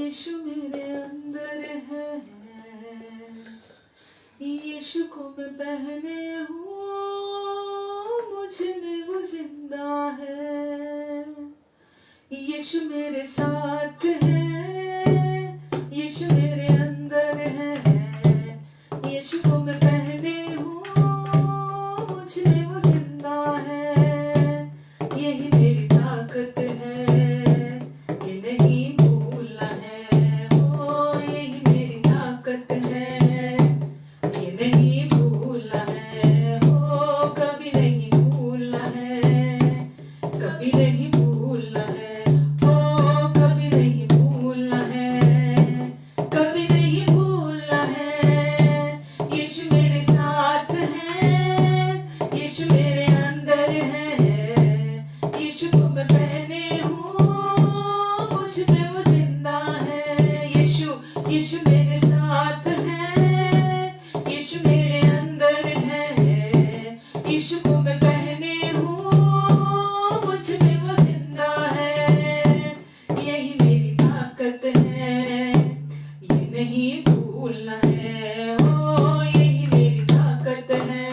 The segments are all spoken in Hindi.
यीशु मेरे अंदर है, यीशु को मैं पहने हूँ, मुझ में वो जिंदा है। यीशु मेरे साथ है, यीशु मेरे अंदर है, यीशु को मैं पहने हूँ, मुझ में वो जिंदा है। यही मेरी ताकत है, ये नहीं भूलना है। ओ यही मेरी ताकत है, ये नहीं भूलना है। ओ कभी नहीं भूलना है, कभी नहीं भूलना है। ओ कभी नहीं भूलना है, कभी नहीं भूलना है। यीशु मेरे साथ है, यीशु मेरे अंदर है, यीशु को मैं पहने हूँ, मुझ में वो जिंदा है। यीशु मेरे साथ है, यीशु मेरे अंदर है, यीशु को मैं पहने हूँ, मुझ में वो जिंदा है। यही मेरी ताकत है, ये नहीं भूलना है। ओ यही मेरी ताकत है,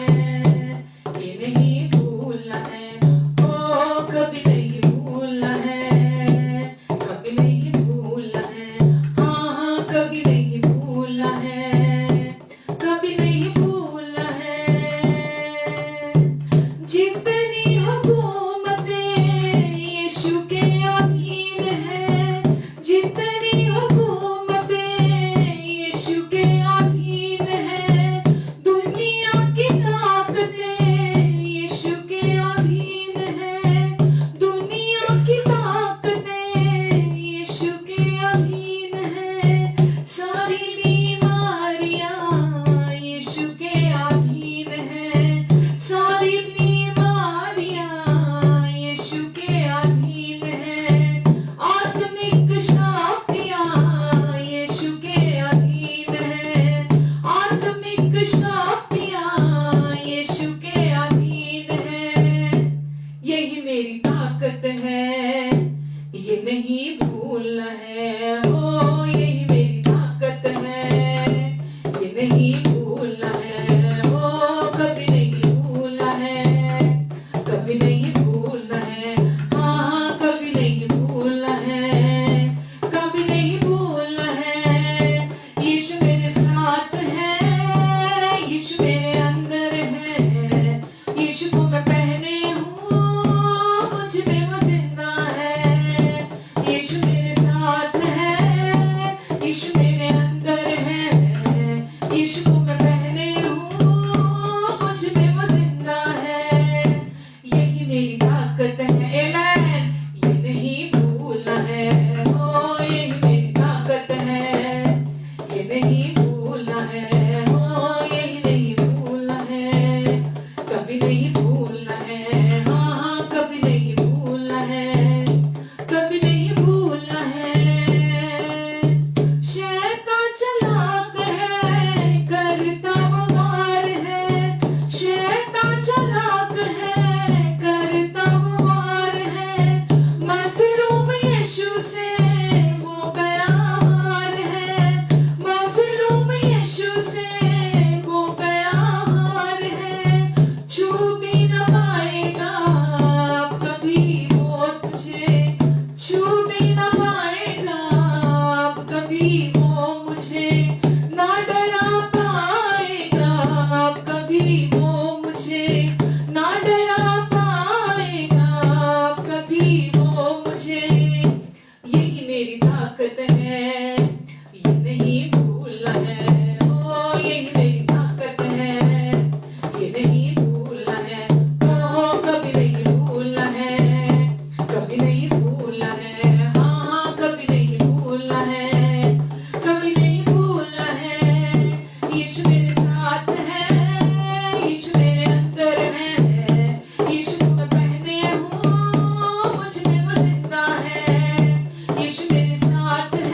ये नहीं भूलना है। ओ कभी नहीं भूलना है, कभी नहीं भूलना है। हाँ कभी नहीं भूलना है, कभी नहीं भूलना है। जितनी हुकूमतें यीशु के अधीन है, जितनी हुकूमतें यीशु के अधीन है, दुनिया की ताकतें यीशु के अधीन है, दुनिया की ताकतें यीशु के अधीन है। सारी बीमारियां यीशु के अधीन है, सारी बीमारियां यीशु के अधीन है। आत्मिक शक्तियां यीशु के अधीन है, आत्मिक शक्तियां यीशु के अधीन है। यही मेरी ताकत है, ये नहीं भूलना है। ओ यही मेरी ताकत है, ये नहीं भूलना है। ओ कभी नहीं भूलना है, कभी नहीं भूलना है। हाँ कभी नहीं भूलना है, कभी नहीं भूलना है। यीशु मेरे साथ है, यीशु मेरे अंदर है, यीशु को मैं पहने हूँ, मुझ में वो जिंदा है। यीशु मेरे साथ है, यीशु मेरे अंदर है, यीशु को मैं पहने हूँ, मुझ में वो जिंदा है। यही मेरी ताकत है। आमेन। ये नहीं भूलना है। ओ यही मेरी ताकत है, ये नहीं भूलना है। ओ यही नहीं भूलना है, कभी नहीं भूलना है। हाँ कभी नहीं भूलना है, कभी नहीं भूलना है। शैतान चालाक है, करता वो वार है। शैतान चालाक है, करता वो वार है। मजलूम यीशु से वो गया हार है, मजलूम यीशु से वो गया हार है। छू भी न पाएगा अब कभी वो तुझे, छू भी न पाएगा अब कभी वो मुझे, ना डरा पाएगा अब कभी वो मुझे, ना डरा पाएगा अब कभी वो मुझे। यही मेरी ताकत है, ये नहीं भूलना है। ओ यही मेरी ताकत है, ये नहीं भूलना है। ओ कभी नहीं भूलना है, कभी नहीं भूलना है। हाँ कभी नहीं भूलना है, कभी नहीं भूलना है। यीशु मेरे साथ है, यीशु मेरे अंदर है, यीशु को मैं पहने हूँ, मुझ में वो जिंदा है। यीशु मेरे साथ है,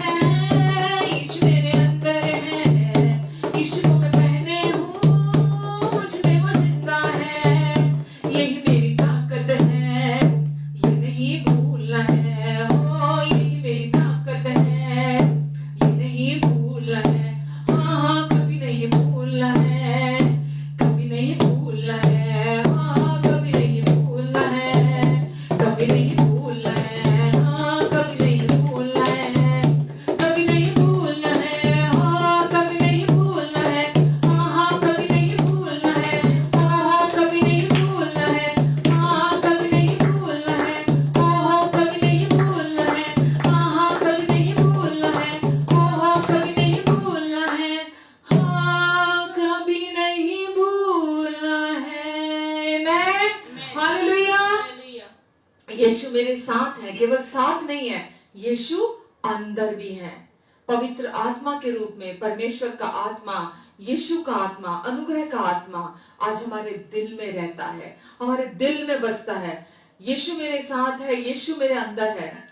साथ नहीं है, यीशु अंदर भी है। पवित्र आत्मा के रूप में परमेश्वर का आत्मा, यीशु का आत्मा, अनुग्रह का आत्मा आज हमारे दिल में रहता है, हमारे दिल में बसता है। यीशु मेरे साथ है, यीशु मेरे अंदर है,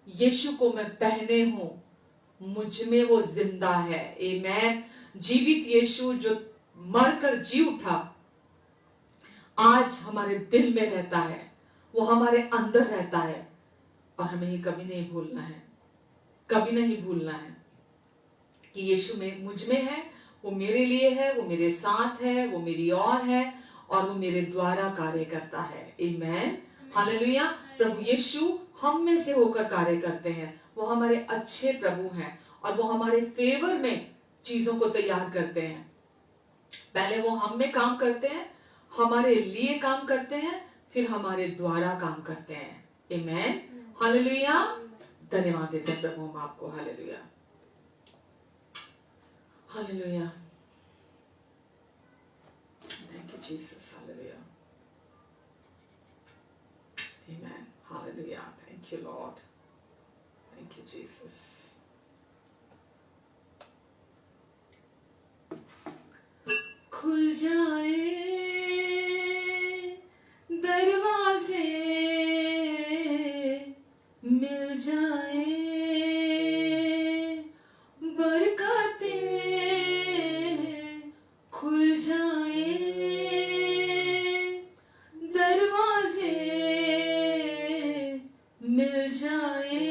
यीशु को मैं पहने हूं, मुझ में वो जिंदा है। आमेन। जीवित यीशु जो मरकर जी उठा आज हमारे दिल में रहता है, वो हमारे अंदर रहता है और हमें ये कभी नहीं भूलना है, कभी नहीं भूलना है कि यीशु में मुझ में है, वो मेरे लिए है, वो मेरे साथ है, वो मेरी और है और वो मेरे द्वारा कार्य करता है। आमेन। हालेलुया। प्रभु यीशु हम में से होकर कार्य करते हैं, वो हमारे अच्छे प्रभु हैं और वो हमारे फेवर में चीजों को तैयार करते हैं। पहले वो हम में काम करते हैं, हमारे लिए काम करते हैं, फिर हमारे द्वारा काम करते हैं। आमेन। हालेलुया। धन्यवाद देते हैं प्रभु हम आपको। Hallelujah, hallelujah. Thank you Jesus. Hallelujah. Amen. Hallelujah. Thank you Lord. Thank you Jesus. खुल जाए दरवाजे, मिल जाए बरकतें, खुल जाए दरवाजे, मिल जाए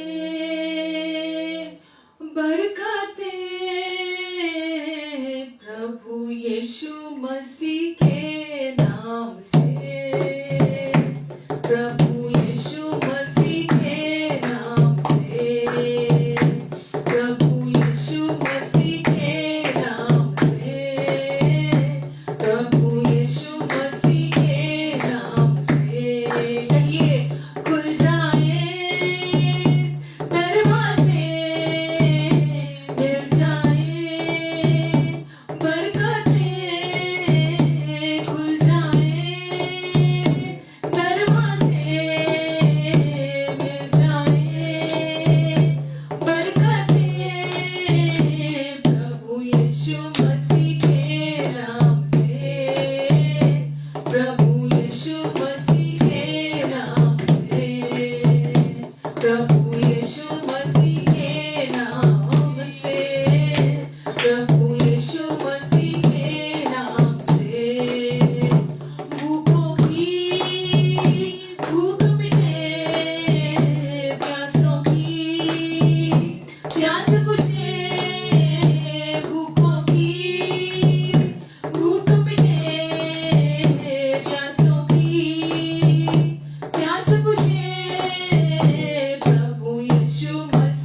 बरकतें, प्रभु यीशु मसीह के नाम से, प्रभु यीशु मसीह के नाम से, प्रभु यीशु मसीह के नाम से, प्रभु यीशु मसीह के नाम से, कहिए खुल जाए दरवाजे, मिल जाए बरकतें, खुल जाए दरवाजे, मिल जाए बरकतें, प्रभु यीशु मसीह के नाम से, प्रभु यीशु मसीह के नाम से, प्रभु यीशु मसीह के नाम से, प्रभु यीशु मसीह के नाम से, भूखों की भूख मिटे, प्यासों की प्यास बुझे, भूखों की भूख मिटे, प्यासों की प्यास बुझे, प्रभु यीशु मसीह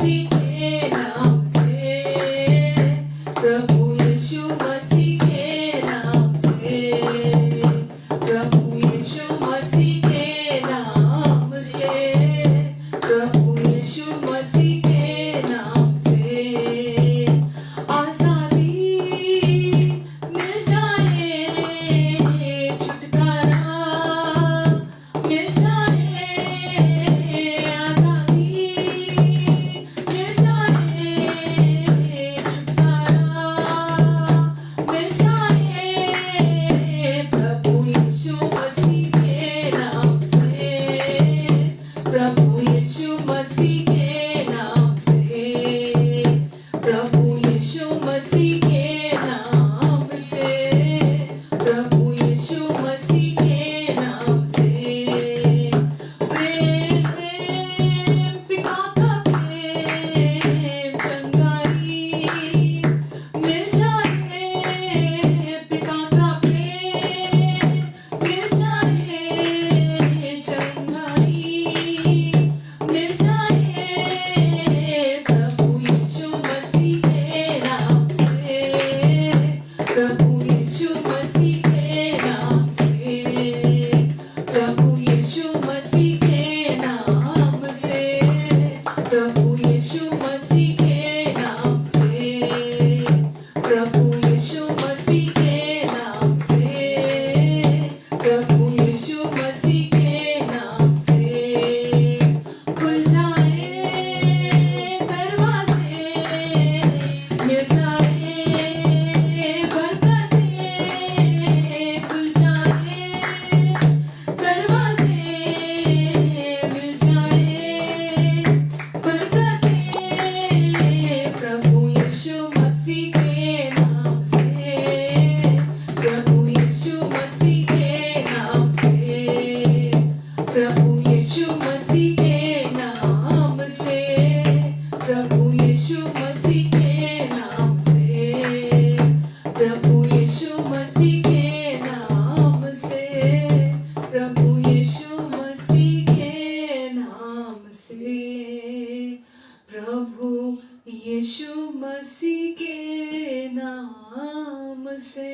यीशु मसीह के नाम से,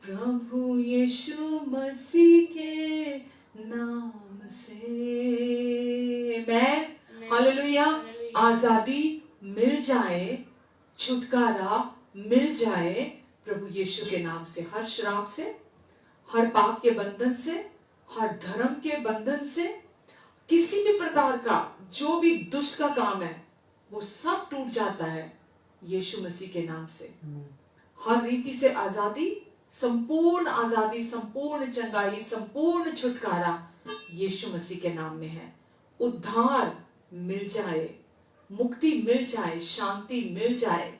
प्रभु यीशु मसीह के नाम से मैं हालेलुया आजादी मिल जाए, छुटकारा मिल जाए प्रभु यीशु के नाम से, हर शराब से, हर पाप के बंधन से, हर धर्म के बंधन से, किसी भी प्रकार का जो भी दुष्ट का काम है वो सब टूट जाता है यीशु मसीह के नाम से। हर रीति से आजादी, संपूर्ण चंगाई, संपूर्ण छुटकारा यीशु मसीह के नाम में है। उद्धार मिल जाए, मुक्ति मिल जाए, शांति मिल जाए,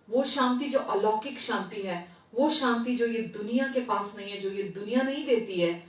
वो शांति जो अलौकिक शांति है, वो शांति जो ये दुनिया के पास नहीं है, जो ये दुनिया नहीं देती है,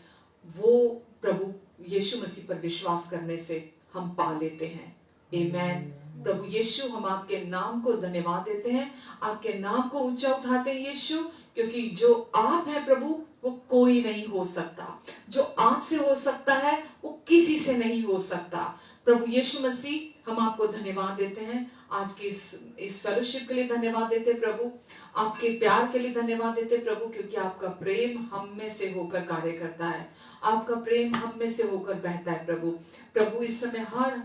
वो प्रभु यीशु मसीह पर विश्वास करने से हम पा लेते हैं। आमेन। प्रभु यीशु, हम आपके नाम को धन्यवाद देते हैं, आपके नाम को ऊंचा उठाते हैं यीशु, क्योंकि जो आप है प्रभु वो कोई नहीं हो सकता, जो आपसे हो सकता है वो किसी से नहीं हो सकता। प्रभु यीशु मसीह, हम आपको धन्यवाद देते हैं, आज की इस फेलोशिप के लिए धन्यवाद देते हैं प्रभु, आपके प्यार के लिए धन्यवाद देते हैं प्रभु, क्योंकि आपका प्रेम हम में से होकर कार्य करता है, आपका प्रेम हम में से होकर बहता है प्रभु। प्रभु इस समय हर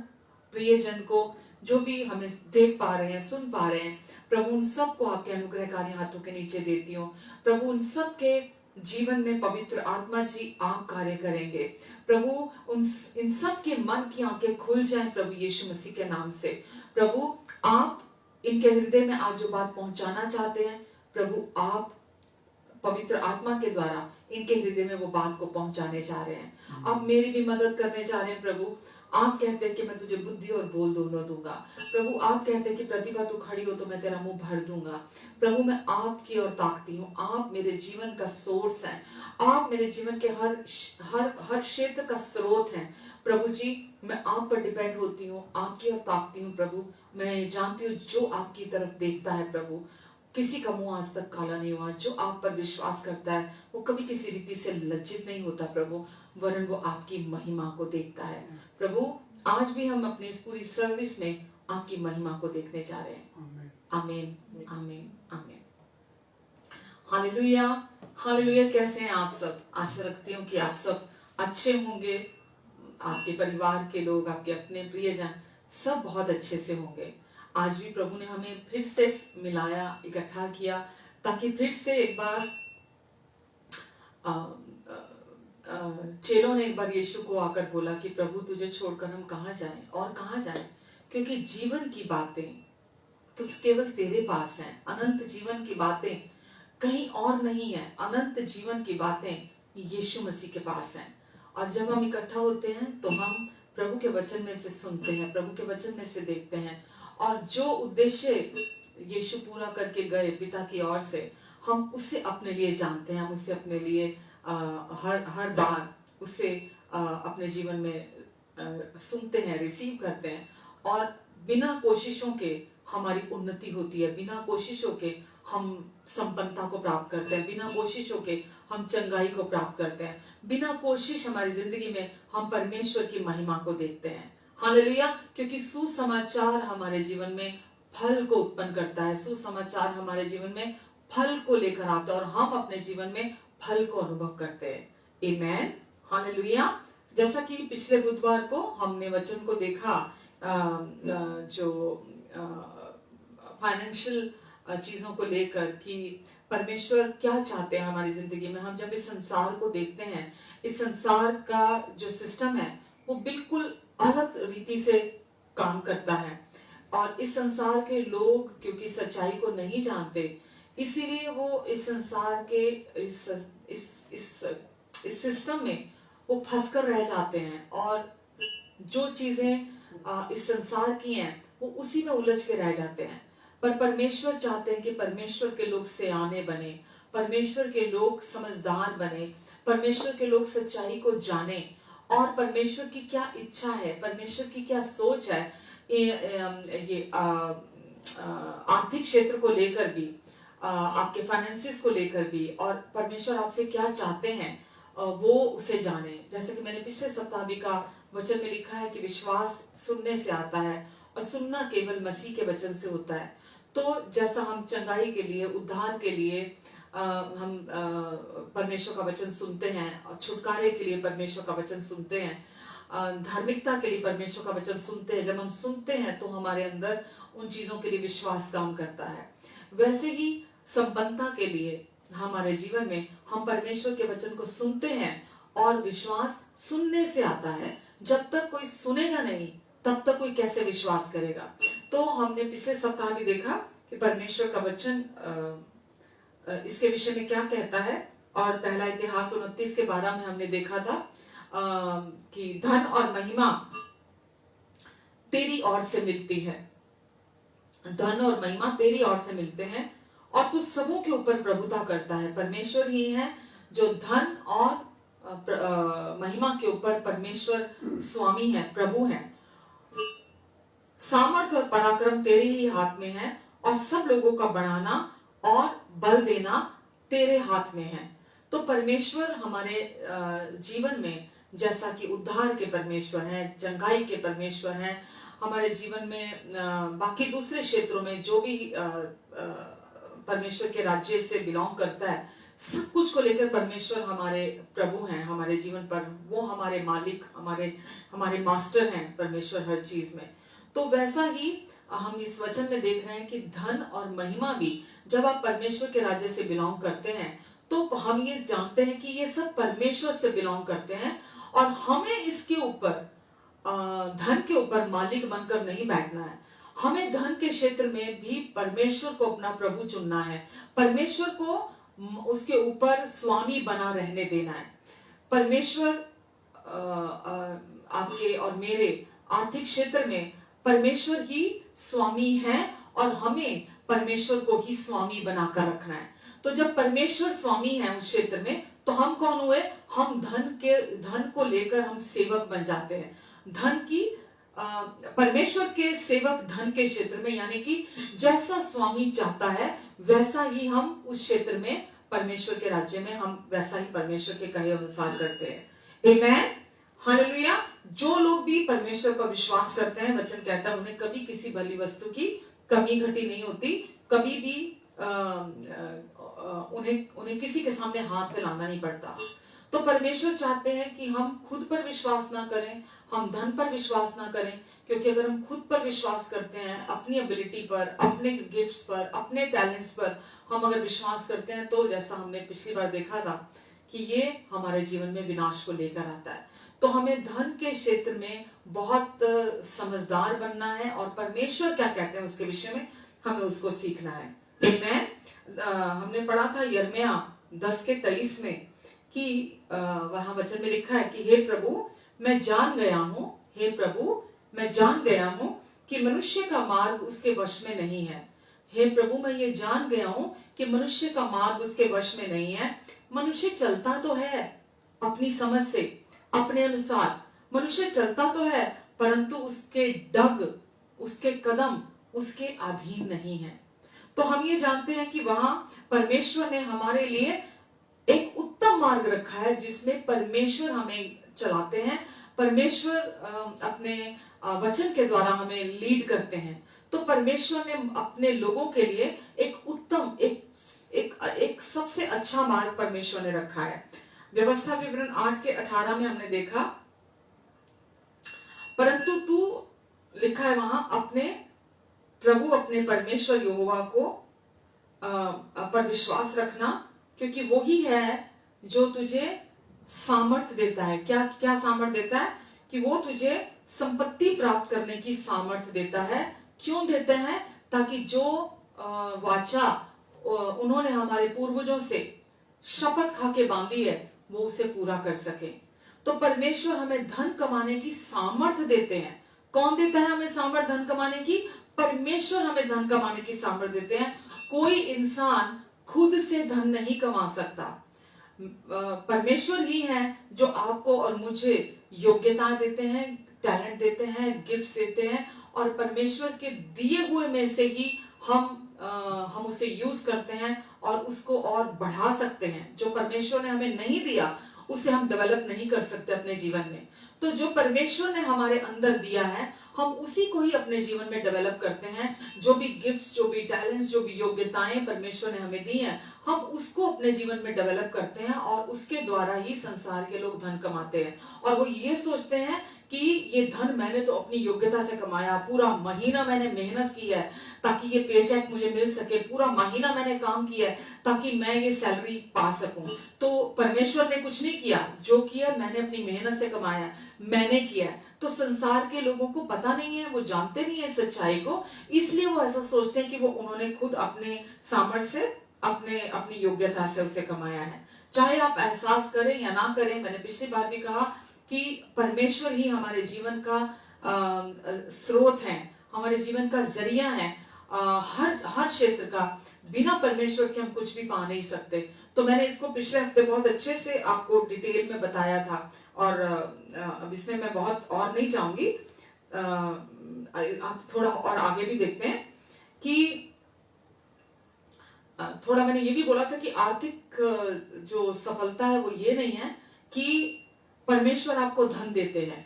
प्रियजन को जो भी हमें देख पा रहे हैं, सुन पा रहे हैं प्रभु, उन सबको आपके अनुग्रहकारी हाथों के नीचे देती हूँ प्रभु। उन सब के जीवन में पवित्र आत्मा जी आप कार्य करेंगे प्रभु, इन सब के मन की आंखें खुल जाएं प्रभु यीशु मसीह के नाम से। प्रभु आप इनके हृदय में आज जो बात पहुंचाना चाहते हैं प्रभु, आप पवित्र आत्मा के द्वारा इनके हृदय में वो बात को पहुंचाने जा रहे हैं। आप मेरी भी मदद करने जा रहे हैं प्रभु। आप कहते हैं कि मैं तुझे बुद्धि और बोल दोनों दूंगा प्रभु। आप कहते हैं कि प्रतिभा तू खड़ी हो तो मैं तेरा मुंह भर दूंगा प्रभु। मैं आपकी ओर ताकती हूँ, आप मेरे जीवन का सोर्स हैं, आप मेरे जीवन के हर क्षेत्र का स्रोत हैं प्रभु जी। मैं आप पर डिपेंड होती हूँ, आपकी ओर ताकती हूँ प्रभु। मैं जानती हूँ जो आपकी तरफ देखता है प्रभु, किसी का मुंह आज तक काला नहीं हुआ। जो आप पर विश्वास करता है वो कभी किसी रीति से लज्जित नहीं होता प्रभु, वरन वो आपकी महिमा को देखता है प्रभु। आज भी हम अपनी इस पूरी सर्विस में आपकी महिमा को देखने जा रहे हैं। आमीन, आमीन, आमीन। Hallelujah, hallelujah. कैसे हैं आप सब? आशा रखती हूँ कि आप सब अच्छे होंगे, आपके परिवार के लोग, आपके अपने प्रियजन सब बहुत अच्छे से होंगे। आज भी प्रभु ने हमें फिर से मिलाया, इकट्ठा किया, ताकि फिर से एक बार चेलों ने एक बार यीशु को आकर बोला कि प्रभु तुझे छोड़कर हम कहाँ जाएं और कहाँ जाएं, क्योंकि जीवन की बातें तो केवल तेरे पास हैं। अनंत जीवन की बातें कहीं और नहीं है, अनंत जीवन की बातें यीशु मसीह के पास हैं। और जब हम इकट्ठा होते हैं तो हम प्रभु के वचन में से सुनते हैं, प्रभु के वचन में से देखते हैं, और जो उद्देश्य यीशु पूरा करके गए पिता की ओर से, हम उसे अपने लिए जानते हैं, हम उसे अपने लिए हर बार उसे अपने जीवन में सुनते हैं, रिसीव करते हैं, और बिना कोशिशों के हमारी उन्नति होती है, बिना कोशिशों के हम संपन्नता को प्राप्त करते हैं, बिना कोशिशों के हम चंगाई को प्राप्त करते हैं, बिना कोशिश हमारी जिंदगी में हम परमेश्वर की महिमा को देखते हैं। हालेलुया। क्योंकि सुसमाचार हमारे जीवन में फल को उत्पन्न करता है, सुसमाचार हमारे जीवन में फल को लेकर आता है, और हम अपने जीवन में फल को अनुभव करते हैं। आमेन, हालेलुया। जैसा कि पिछले बुधवार को हमने वचन को देखा, जो फाइनेंशियल चीजों को लेकर कि परमेश्वर क्या चाहते हैं हमारी जिंदगी में। हम जब इस संसार को देखते हैं, इस संसार का जो सिस्टम है वो बिल्कुल अलग रीति से काम करता है, और इस संसार के लोग क्योंकि सच्चाई को नहीं जानते, इसीलिए वो इस संसार के इस सिस्टम में वो फंसकर रह जाते हैं, और जो चीजें इस संसार की हैं वो उसी में उलझ के रह जाते हैं। पर परमेश्वर चाहते हैं कि परमेश्वर के लोग सयाने बने, परमेश्वर के लोग समझदार बने, परमेश्वर के लोग सच्चाई को जाने, और परमेश्वर की क्या इच्छा है, परमेश्वर की क्या सोच है ये आर्थिक क्षेत्र को लेकर भी, आपके फाइनेंसिस को लेकर भी, और परमेश्वर आपसे क्या चाहते हैं वो उसे जाने। जैसे कि मैंने पिछले सप्ताह भी का वचन में लिखा है कि विश्वास सुनने से आता है और सुनना केवल मसीह के वचन से होता है। तो जैसा हम चंगाई के लिए, उद्धार के लिए हम परमेश्वर का वचन सुनते हैं, और छुटकारे के लिए परमेश्वर का वचन सुनते हैं, धार्मिकता के लिए परमेश्वर का वचन सुनते हैं, जब हम सुनते हैं तो हमारे अंदर उन चीजों के लिए विश्वास काम करता है। वैसे ही संपन्नता के लिए हमारे जीवन में हम परमेश्वर के वचन को सुनते हैं, और विश्वास सुनने से आता है। जब तक कोई सुनेगा नहीं तब तक कोई कैसे विश्वास करेगा। तो हमने पिछले सप्ताह भी देखा कि परमेश्वर का वचन इसके विषय में क्या कहता है, और पहला इतिहास 29:12 में हमने देखा था कि धन और महिमा तेरी ओर से मिलती है, धन और महिमा तेरी ओर से मिलते हैं, और तू सबों के ऊपर प्रभुता करता है। परमेश्वर ही है जो धन और महिमा के ऊपर परमेश्वर स्वामी है, प्रभु है। सामर्थ और पराक्रम तेरे ही हाथ में है, और सब लोगों का बढ़ाना और बल देना तेरे हाथ में है। तो परमेश्वर हमारे जीवन में जैसा कि उद्धार के परमेश्वर हैं, चंगाई के परमेश्वर हैं, हमारे जीवन में बाकी दूसरे क्षेत्रों में जो भी परमेश्वर के राज्य से बिलोंग करता है, सब कुछ को लेकर परमेश्वर हमारे प्रभु हैं हमारे जीवन पर। वो हमारे मालिक, हमारे मास्टर हैं परमेश्वर हर चीज में। तो वैसा ही हम इस वचन में देख रहे हैं कि धन और महिमा भी जब आप परमेश्वर के राज्य से बिलोंग करते हैं तो हम ये जानते हैं कि ये सब परमेश्वर से बिलोंग करते हैं, और हमें इसके ऊपर धन के ऊपर मालिक बनकर नहीं बैठना है। हमें धन के क्षेत्र में भी परमेश्वर को अपना प्रभु चुनना है, परमेश्वर को उसके ऊपर स्वामी बना रहने देना है। परमेश्वर आपके और मेरे आर्थिक क्षेत्र में परमेश्वर ही स्वामी है, और हमें परमेश्वर को ही स्वामी बनाकर रखना है। तो जब परमेश्वर स्वामी है उस क्षेत्र में, तो हम कौन हुए? हम धन को लेकर हम सेवक बन जाते हैं। धन की परमेश्वर के सेवक धन के क्षेत्र में, यानी कि जैसा स्वामी चाहता है वैसा ही हम उस क्षेत्र में परमेश्वर के राज्य में हम वैसा ही परमेश्वर के कहे अनुसार करते हैं। आमेन, हालेलुया। जो लोग भी परमेश्वर पर विश्वास करते हैं, वचन कहता है उन्हें कभी किसी भली वस्तु की कमी घटी नहीं होती, कभी भी उन्हें किसी के सामने हाथ फैलाना नहीं पड़ता। तो परमेश्वर चाहते हैं कि हम खुद पर विश्वास ना करें, हम धन पर विश्वास ना करें, क्योंकि अगर हम खुद पर विश्वास करते हैं, अपनी एबिलिटी पर, अपने गिफ्ट्स पर, अपने टैलेंट्स पर हम अगर विश्वास करते हैं, तो जैसा हमने पिछली बार देखा था कि ये हमारे जीवन में विनाश को लेकर आता है। तो हमें धन के क्षेत्र में बहुत समझदार बनना है, और परमेश्वर क्या कहते हैं उसके विषय में हमें उसको सीखना है। आमेन। हमने पढ़ा था यिर्मयाह 10:23 में कि वहां वचन में लिखा है कि हे प्रभु मैं जान गया हूं, हे प्रभु मैं जान गया हूं कि मनुष्य का मार्ग उसके वश में नहीं है। हे प्रभु मैं ये जान गया हूं कि मनुष्य का मार्ग उसके वश में नहीं है। मनुष्य चलता तो है अपनी समझ से, अपने अनुसार मनुष्य चलता तो है, परंतु उसके डग, उसके कदम उसके अधीन नहीं है। तो हम ये जानते हैं कि वहां परमेश्वर ने हमारे लिए एक उत्तम मार्ग रखा है जिसमें परमेश्वर हमें चलाते हैं, परमेश्वर अपने वचन के द्वारा हमें लीड करते हैं। तो परमेश्वर ने अपने लोगों के लिए एक उत्तम, एक सबसे अच्छा मार्ग परमेश्वर ने रखा है। व्यवस्था विवरण 8:18 में हमने देखा, परंतु तू लिखा है वहां अपने प्रभु अपने परमेश्वर यहोवा को पर विश्वास रखना, क्योंकि वो ही है जो तुझे सामर्थ देता है। क्या क्या सामर्थ देता है? कि वो तुझे संपत्ति प्राप्त करने की सामर्थ देता है। क्यों देता है? ताकि जो वाचा उन्होंने हमारे पूर्वजों से शपथ खा के बांधी है वो उसे पूरा कर सके। तो परमेश्वर हमें धन कमाने की सामर्थ देते हैं। कौन देता है हमें सामर्थ धन कमाने की? परमेश्वर हमें धन कमाने की सामर्थ देते हैं। कोई इंसान खुद से धन नहीं कमा सकता। परमेश्वर ही है जो आपको और मुझे योग्यता देते हैं, टैलेंट देते हैं, गिफ्ट्स देते हैं, और परमेश्वर के दिए हुए में से ही हम उसे यूज करते हैं और उसको और बढ़ा सकते हैं। जो परमेश्वर ने हमें नहीं दिया उसे हम डेवलप नहीं कर सकते अपने जीवन में। तो जो परमेश्वर ने हमारे अंदर दिया है हम उसी को ही अपने जीवन में डेवलप करते हैं। जो भी गिफ्ट्स, जो भी टैलेंट्स, जो भी योग्यताएं परमेश्वर ने हमें दी हैं, हम उसको अपने जीवन में डेवलप करते हैं और उसके द्वारा ही संसार के लोग धन कमाते हैं। और वो ये सोचते हैं कि ये धन मैंने तो अपनी योग्यता से कमाया, पूरा महीना मैंने मेहनत की है ताकि ये पेचेक मुझे मिल सके, पूरा महीना मैंने काम किया है ताकि मैं ये सैलरी पा सकूं। तो परमेश्वर ने कुछ नहीं किया, जो किया मैंने अपनी मेहनत से कमाया, मैंने किया। तो संसार के लोगों को पता नहीं है, वो जानते नहीं है सच्चाई को, इसलिए वो ऐसा सोचते हैं कि वो उन्होंने खुद अपने सामर्थ्य से, अपनी योग्यता से उसे कमाया है। चाहे आप एहसास करें या ना करें, मैंने पिछली बार भी कहा कि परमेश्वर ही हमारे जीवन का स्रोत है, हमारे जीवन का जरिया है, हर क्षेत्र का। बिना परमेश्वर के हम कुछ भी पा नहीं सकते। तो मैंने इसको पिछले हफ्ते बहुत अच्छे से आपको डिटेल में बताया था और अब इसमें मैं बहुत और नहीं जाऊंगी, थोड़ा और आगे भी देखते हैं कि थोड़ा मैंने ये भी बोला था कि आर्थिक जो सफलता है वो ये नहीं है कि परमेश्वर आपको धन देते हैं।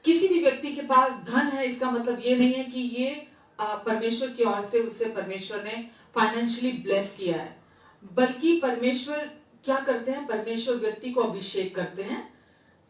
किसी भी व्यक्ति के पास धन है इसका मतलब ये नहीं है कि ये परमेश्वर की ओर से उससे परमेश्वर ने फाइनेंशियली ब्लेस किया है, बल्कि परमेश्वर क्या करते हैं, परमेश्वर व्यक्ति को अभिषेक करते हैं।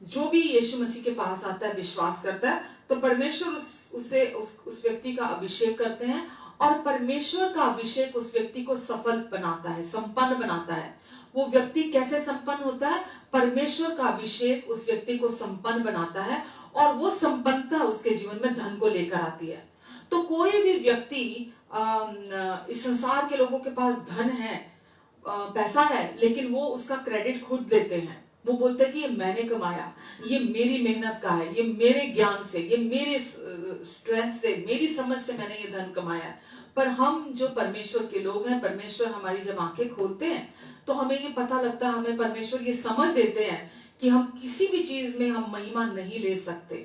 जो भी यीशु मसीह के पास आता है, विश्वास करता है, तो परमेश्वर उस व्यक्ति का अभिषेक करते हैं और परमेश्वर का अभिषेक उस व्यक्ति को सफल बनाता है, संपन्न बनाता है। वो व्यक्ति कैसे संपन्न होता है? परमेश्वर का अभिषेक उस व्यक्ति को संपन्न बनाता है और वो संपन्नता उसके जीवन में धन को लेकर आती है। तो कोई भी व्यक्ति इस संसार के लोगों के पास धन है, पैसा है, लेकिन वो उसका क्रेडिट खुद लेते हैं। वो बोलते हैं कि ये मैंने कमाया, ये मेरी मेहनत का है, ये मेरे ज्ञान से, ये मेरे स्ट्रेंथ से, मेरी समझ से मैंने ये धन कमाया है। पर हम जो परमेश्वर के लोग हैं, परमेश्वर हमारी जब आंखें खोलते हैं तो हमें ये पता लगता है, हमें परमेश्वर ये समझ देते हैं कि हम किसी भी चीज में हम महिमा नहीं ले सकते।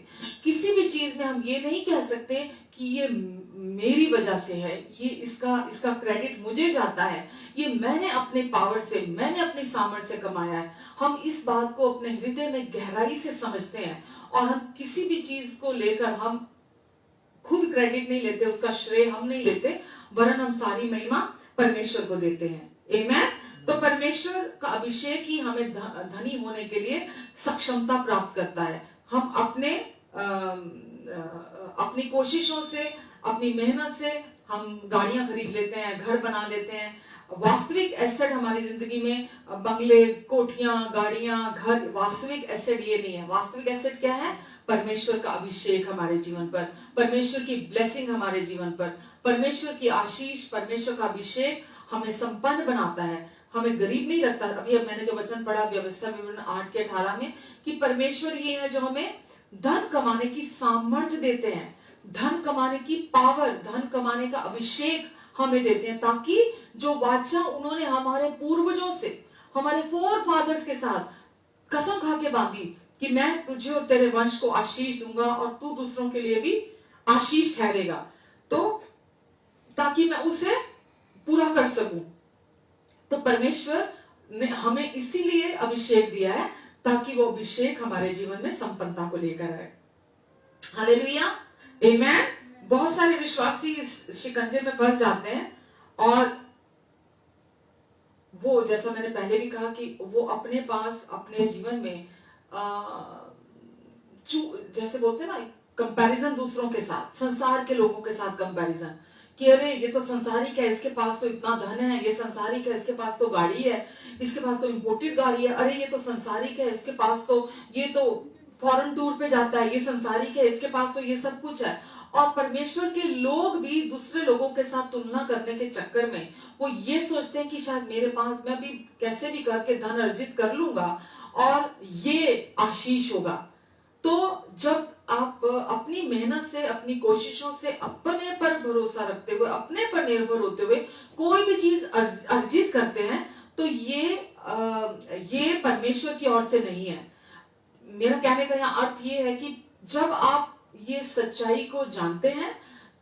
किसी भी चीज में हम ये नहीं कह सकते कि ये मेरी वजह से है, ये इसका क्रेडिट मुझे जाता है, ये मैंने अपने पावर से, मैंने अपनी सामर्थ्य से कमाया है। हम इस बात को अपने हृदय में गहराई से समझते हैं और हम किसी भी चीज को लेकर हम खुद क्रेडिट नहीं लेते, उसका श्रेय हम नहीं लेते, वरन हम सारी महिमा परमेश्वर को देते हैं। आमीन। तो परमेश्वर का अभिषेक ही हमें धनी होने के लिए सक्षमता प्राप्त करता है। हम अपनी कोशिशों से, अपनी मेहनत से हम गाड़ियां खरीद लेते हैं, घर बना लेते हैं। वास्तविक एसेट हमारी जिंदगी में बंगले, कोठियां, गाड़ियां, घर वास्तविक एसेट ये नहीं है। वास्तविक एसेट क्या है? परमेश्वर का अभिषेक हमारे जीवन पर, परमेश्वर की ब्लेसिंग हमारे जीवन पर, परमेश्वर की आशीष, परमेश्वर का अभिषेक हमें संपन्न बनाता है, हमें गरीब नहीं रखता। अभी अब मैंने जो वचन पढ़ा व्यवस्था विवरण 8:18 में कि परमेश्वर ये है जो हमें धन कमाने की सामर्थ्य देते हैं, धन कमाने की पावर, धन कमाने का अभिषेक हमें देते हैं, ताकि जो वाचा उन्होंने हमारे पूर्वजों से, हमारे फोर फादर्स के साथ कसम खा के बांधी कि मैं तुझे और तेरे वंश को आशीष दूंगा और तू दूसरों के लिए भी आशीष ठहरेगा, तो ताकि मैं उसे पूरा कर सकूं। तो परमेश्वर ने हमें इसीलिए अभिषेक दिया है ताकि वो अभिषेक हमारे जीवन में संपन्नता को लेकर आए। हालेलुया, आमीन। बहुत सारे विश्वासी इस शिकंजे में फंस जाते हैं और वो, जैसा मैंने पहले भी कहा कि वो अपने पास, अपने जीवन में जैसे बोलते हैं ना, कंपैरिजन दूसरों के साथ, संसार के लोगों के साथ कंपैरिजन कि अरे ये तो संसारिक है, इसके पास तो इतना धन है, ये संसारिक है, इसके पास तो गाड़ी है, इसके पास तो इंपोर्टेड गाड़ी है, अरे ये तो संसारिक है, इसके पास तो, ये तो फॉरेन टूर पे जाता है, ये संसारिक है, इसके पास तो ये सब कुछ है। और परमेश्वर के लोग भी दूसरे लोगों के साथ तुलना करने के चक्कर में वो ये सोचते हैं कि शायद मेरे पास, मैं भी कैसे भी करके धन अर्जित कर लूंगा और ये आशीष होगा। तो जब आप अपनी मेहनत से, अपनी कोशिशों से, अपने पर भरोसा रखते हुए, अपने पर निर्भर होते हुए कोई भी चीज अर्जित करते हैं, तो ये परमेश्वर की ओर से नहीं है। मेरा कहने का यहाँ अर्थ ये है कि जब आप ये सच्चाई को जानते हैं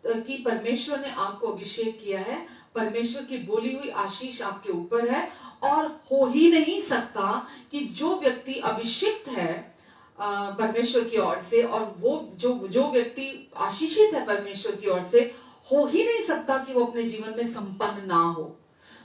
कि परमेश्वर ने आपको अभिषेक किया है, परमेश्वर की बोली हुई आशीष आपके ऊपर है, और हो ही नहीं सकता कि जो व्यक्ति अभिषिक्त है, परमेश्वर की ओर से, और वो जो व्यक्ति आशीषित है परमेश्वर की ओर से, हो ही नहीं सकता कि वो अपने जीवन में संपन्न ना हो।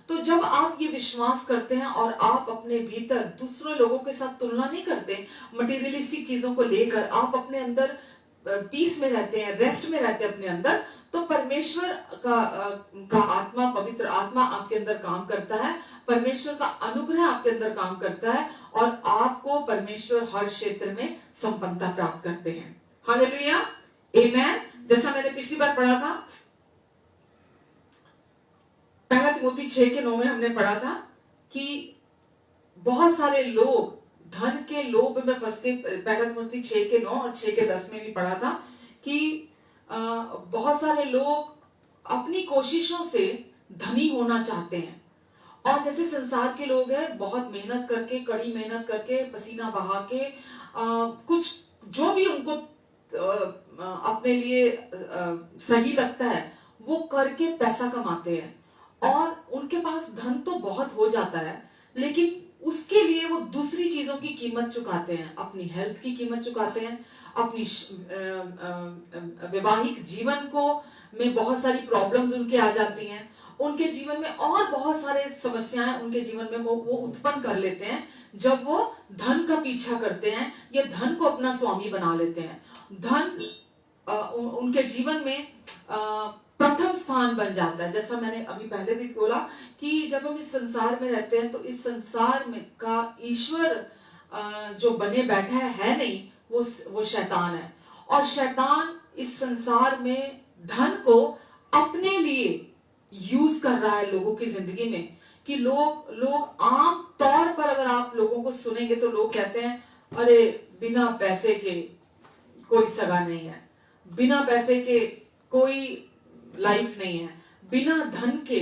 तो जब आप ये विश्वास करते हैं और आप अपने भीतर दूसरे लोगों के साथ तुलना नहीं करते मटेरियलिस्टिक चीजों को लेकर, आप अपने अंदर पीस में रहते हैं, रेस्ट में रहते हैं अपने अंदर, तो परमेश्वर का आत्मा, पवित्र आत्मा आपके अंदर काम करता है, परमेश्वर का अनुग्रह आपके अंदर काम करता है, और आपको परमेश्वर हर क्षेत्र में संपन्नता प्राप्त करते हैं। हालेलुया, आमेन। जैसा मैंने पिछली बार पढ़ा था, पहला तिमोथी 6:9 में हमने पढ़ा था कि बहुत सारे लोग धन के लोभ में फंसते। पहला तिमोथी 6:9 और 6:10 में भी पढ़ा था कि बहुत सारे लोग अपनी कोशिशों से धनी होना चाहते हैं, और जैसे संसार के लोग हैं, बहुत मेहनत करके, कड़ी मेहनत करके, पसीना बहा के कुछ जो भी उनको अपने लिए सही लगता है वो करके पैसा कमाते हैं, और उनके पास धन तो बहुत हो जाता है, लेकिन उसके लिए वो दूसरी चीजों की कीमत चुकाते हैं, अपनी हेल्थ की कीमत चुकाते हैं, अपनी वैवाहिक जीवन को में बहुत सारी प्रॉब्लम्स उनके आ जाती हैं, उनके जीवन में और बहुत सारे समस्याएं उनके जीवन में वो उत्पन्न कर लेते हैं जब वो धन का पीछा करते हैं या धन को अपना स्वामी बना लेते हैं। धन उनके जीवन में प्रथम स्थान बन जाता है। जैसा मैंने अभी पहले भी बोला कि जब हम इस संसार में रहते हैं तो इस संसार में का ईश्वर जो बने बैठा है नहीं, वो शैतान है, और शैतान इस संसार में धन को अपने लिए यूज कर रहा है लोगों की जिंदगी में। कि लोग आम तौर पर अगर आप लोगों को सुनेंगे तो लोग कहते हैं, अरे बिना पैसे के कोई सगा नहीं है, बिना पैसे के कोई लाइफ नहीं है, बिना धन के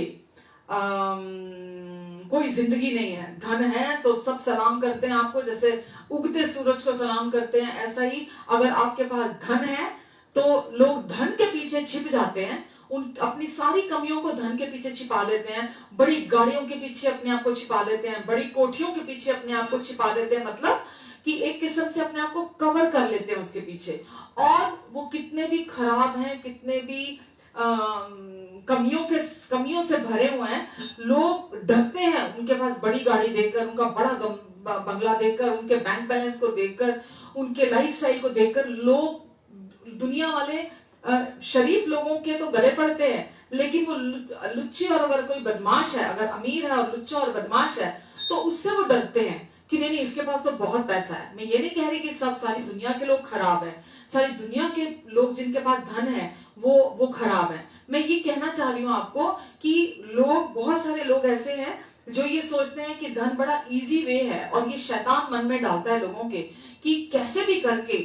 कोई जिंदगी नहीं है। धन है तो सब सलाम करते हैं आपको, जैसे उगते सूरज को सलाम करते हैं, ऐसा ही अगर आपके पास धन है तो लोग धन के पीछे छिप जाते हैं, अपनी सारी कमियों को धन के पीछे छिपा लेते हैं, बड़ी गाड़ियों के पीछे अपने आप को छिपा लेते हैं, बड़ी कोठियों के पीछे अपने आप को छिपा लेते हैं, मतलब कि एक किस्म से अपने आप को कवर कर लेते हैं उसके पीछे। और वो कितने भी खराब हैं, कितने भी कमियों से भरे हुए हैं, लोग डरते हैं उनके पास बड़ी गाड़ी देखकर, उनका बड़ा बंगला देखकर, उनके बैंक बैलेंस को देखकर, उनके लाइफस्टाइल को देखकर। लोग, दुनिया वाले शरीफ लोगों के तो गले पड़ते हैं, लेकिन वो लुच्चे और अगर कोई बदमाश है, अगर अमीर है और लुच्चा और बदमाश है, तो उससे वो डरते हैं कि नहीं इसके पास तो बहुत पैसा है। मैं ये नहीं कह रही कि सारी दुनिया के लोग खराब हैं, सारी दुनिया के लोग जिनके पास धन है वो खराब है। मैं ये कहना चाह रही हूँ आपको कि बहुत सारे लोग ऐसे हैं जो ये सोचते हैं कि धन बड़ा इजी वे है, और ये शैतान मन में डालता है लोगों के कि कैसे भी करके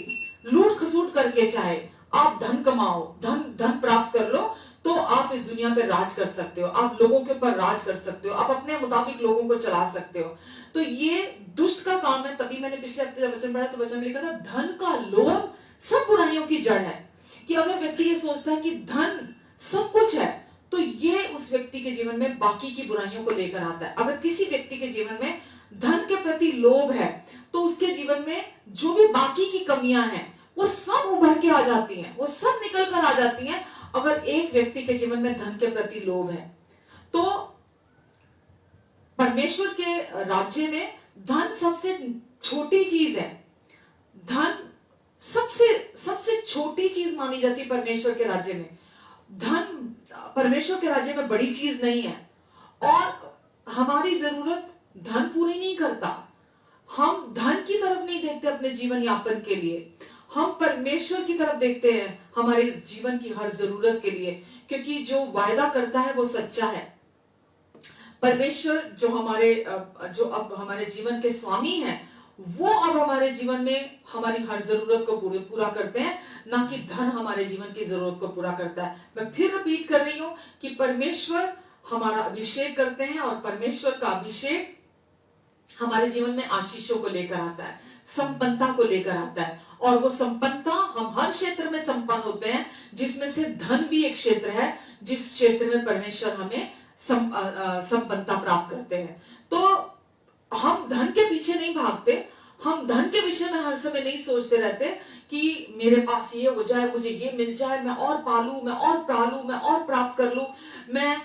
लूट खसूट करके चाहे आप धन कमाओ, धन प्राप्त कर लो, तो आप इस दुनिया पे राज कर सकते हो, आप लोगों के ऊपर राज कर सकते हो, आप अपने मुताबिक लोगों को चला सकते हो। तो ये दुष्ट का काम है। तभी मैंने पिछले हफ्ते जब वचन पढ़ा तो वचन में लिखा था, धन का लोभ सब बुराइयों की जड़ है। कि अगर व्यक्ति ये सोचता है कि धन सब कुछ है, तो ये उस व्यक्ति के जीवन में बाकी की बुराइयों को लेकर आता है। अगर किसी व्यक्ति के जीवन में धन के प्रति लोभ है, तो उसके जीवन में जो भी बाकी की कमियां हैं वो सब उभर के आ जाती हैं, वो सब निकल कर आ जाती हैं अगर एक व्यक्ति के जीवन में धन के प्रति लोभ है। तो परमेश्वर के राज्य में धन सबसे छोटी चीज है। धन सबसे छोटी चीज मानी जाती है परमेश्वर के राज्य में। धन परमेश्वर के राज्य में बड़ी चीज नहीं है, और हमारी जरूरत धन पूरी नहीं करता। हम धन की तरफ नहीं देखते अपने जीवन यापन के लिए, हम परमेश्वर की तरफ देखते हैं हमारे जीवन की हर जरूरत के लिए, क्योंकि जो वायदा करता है वो सच्चा है। परमेश्वर जो अब हमारे जीवन के स्वामी हैं, वो अब हमारे जीवन में हमारी हर जरूरत को पूरा करते हैं, ना कि धन हमारे जीवन की जरूरत को पूरा करता है। मैं फिर रिपीट कर रही हूं कि परमेश्वर हमारा अभिषेक करते हैं, और परमेश्वर का अभिषेक हमारे जीवन में आशीषों को लेकर आता है, संपन्नता को लेकर आता है। और वो संपन्नता हम हर क्षेत्र में संपन्न होते हैं, जिसमें से धन भी एक क्षेत्र है जिस क्षेत्र में परमेश्वर हमें संपन्नता प्राप्त करते हैं। तो हम धन के पीछे नहीं भागते, हम धन के विषय में हर समय नहीं सोचते रहते कि मेरे पास ये हो जाए, मुझे ये मिल जाए, मैं और पालू, मैं और पालू, मैं और प्राप्त कर लूं। मैं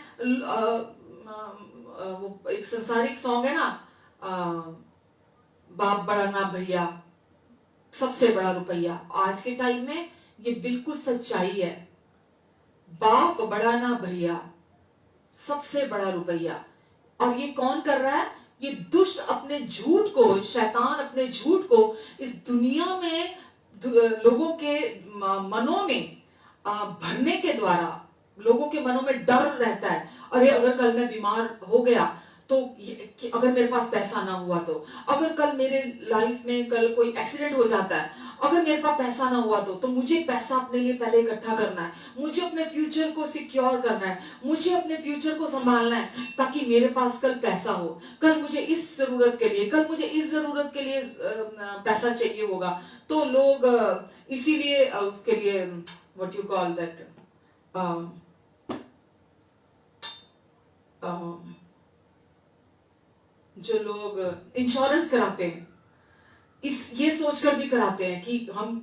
वो एक संसारिक सॉन्ग है ना, बाप बड़ा ना भैया, सबसे बड़ा रुपया। आज के टाइम में ये बिल्कुल सच्चाई है। बाप बड़ा ना भैया, सबसे बड़ा रुपया। और ये कौन कर रहा है? ये दुष्ट अपने झूठ को, शैतान अपने झूठ को इस दुनिया में लोगों के मनों में भरने के द्वारा, लोगों के मनों में डर रहता है। अरे अगर कल मैं बीमार हो गया तो, अगर मेरे पास पैसा ना हुआ तो, अगर कल मेरे लाइफ में कल कोई एक्सीडेंट हो जाता है, अगर मेरे पास पैसा ना हुआ तो मुझे पैसा अपने लिए पहले इकट्ठा करना है, मुझे अपने फ्यूचर को सिक्योर करना है, मुझे अपने फ्यूचर को संभालना है ताकि मेरे पास कल पैसा हो। कल मुझे इस जरूरत के लिए, कल मुझे इस जरूरत के लिए पैसा चाहिए होगा। तो लोग इसीलिए उसके लिए व्हाट यू कॉल दैट, जो लोग इंश्योरेंस कराते हैं, इस ये सोचकर भी कराते हैं कि हम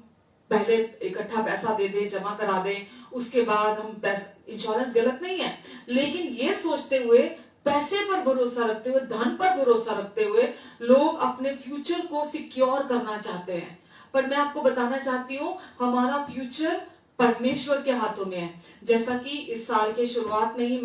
पहले इकट्ठा पैसा दे दें, जमा करा दें, उसके बाद हम पैसा। इंश्योरेंस गलत नहीं है, लेकिन ये सोचते हुए, पैसे पर भरोसा रखते हुए, धन पर भरोसा रखते हुए लोग अपने फ्यूचर को सिक्योर करना चाहते हैं। पर मैं आपको बताना चाहती हूँ, हमारा फ्यूचर परमेश्वर के हाथों में है। जैसा कि इस साल के शुरुआत में ही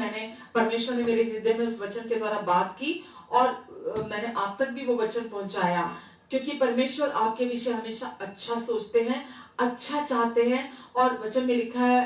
परमेश्वर ने मेरे हृदय में उस वचन के द्वारा बात की और मैंने आप तक भी वो वचन पहुंचाया, क्योंकि परमेश्वर आपके विषय हमेशा अच्छा सोचते हैं, अच्छा चाहते हैं। और वचन में लिखा है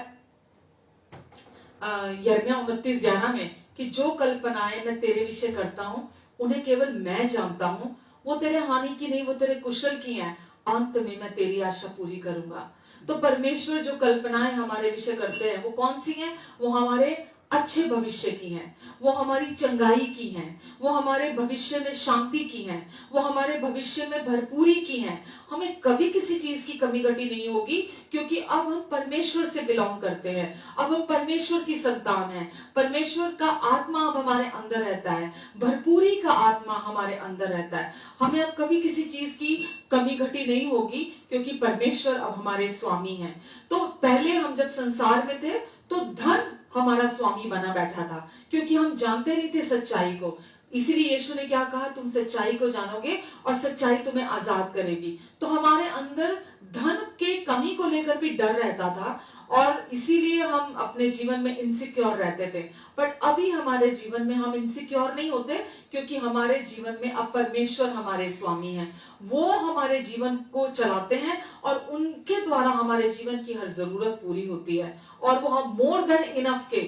यिर्मयाह 29:11 में कि जो कल्पनाएं मैं तेरे विषय करता हूं उन्हें केवल मैं जानता हूं, वो तेरे हानि की नहीं, वो तेरे कुशल की हैं, अंत में मैं तेरी आशा पूरी करूंगा। तो परमेश्वर जो कल्पनाएं हमारे विषय करते हैं वो कौन सी हैं? वो हमारे अच्छे भविष्य की हैं, वो हमारी चंगाई की हैं, वो हमारे भविष्य में शांति की हैं, वो हमारे भविष्य में भरपूरी की हैं। हमें कभी किसी चीज की कमी घटी नहीं होगी, क्योंकि अब हम परमेश्वर से बिलोंग करते हैं, अब हम परमेश्वर की संतान हैं। परमेश्वर का आत्मा अब हमारे अंदर रहता है, भरपूरी का आत्मा हमारे अंदर रहता है। हमें अब कभी किसी चीज की कमी घटी नहीं होगी, क्योंकि परमेश्वर अब हमारे स्वामी हैं। तो पहले हम जब संसार में थे तो धन हमारा स्वामी बना बैठा था, क्योंकि हम जानते नहीं थे सच्चाई को। इसीलिए यीशु ने क्या कहा? तुम सच्चाई को जानोगे और सच्चाई तुम्हें आजाद करेगी। तो हमारे अंदर धन के कमी को लेकर भी डर रहता था और इसीलिए हम अपने जीवन में इनसिक्योर रहते थे। पर अभी हमारे जीवन में हम इनसिक्योर नहीं होते, क्योंकि हमारे जीवन में अब परमेश्वर हमारे स्वामी हैं। वो हमारे जीवन को चलाते हैं और उनके द्वारा हमारे जीवन की हर जरूरत पूरी होती है। और वो हम मोर देन इनफ के,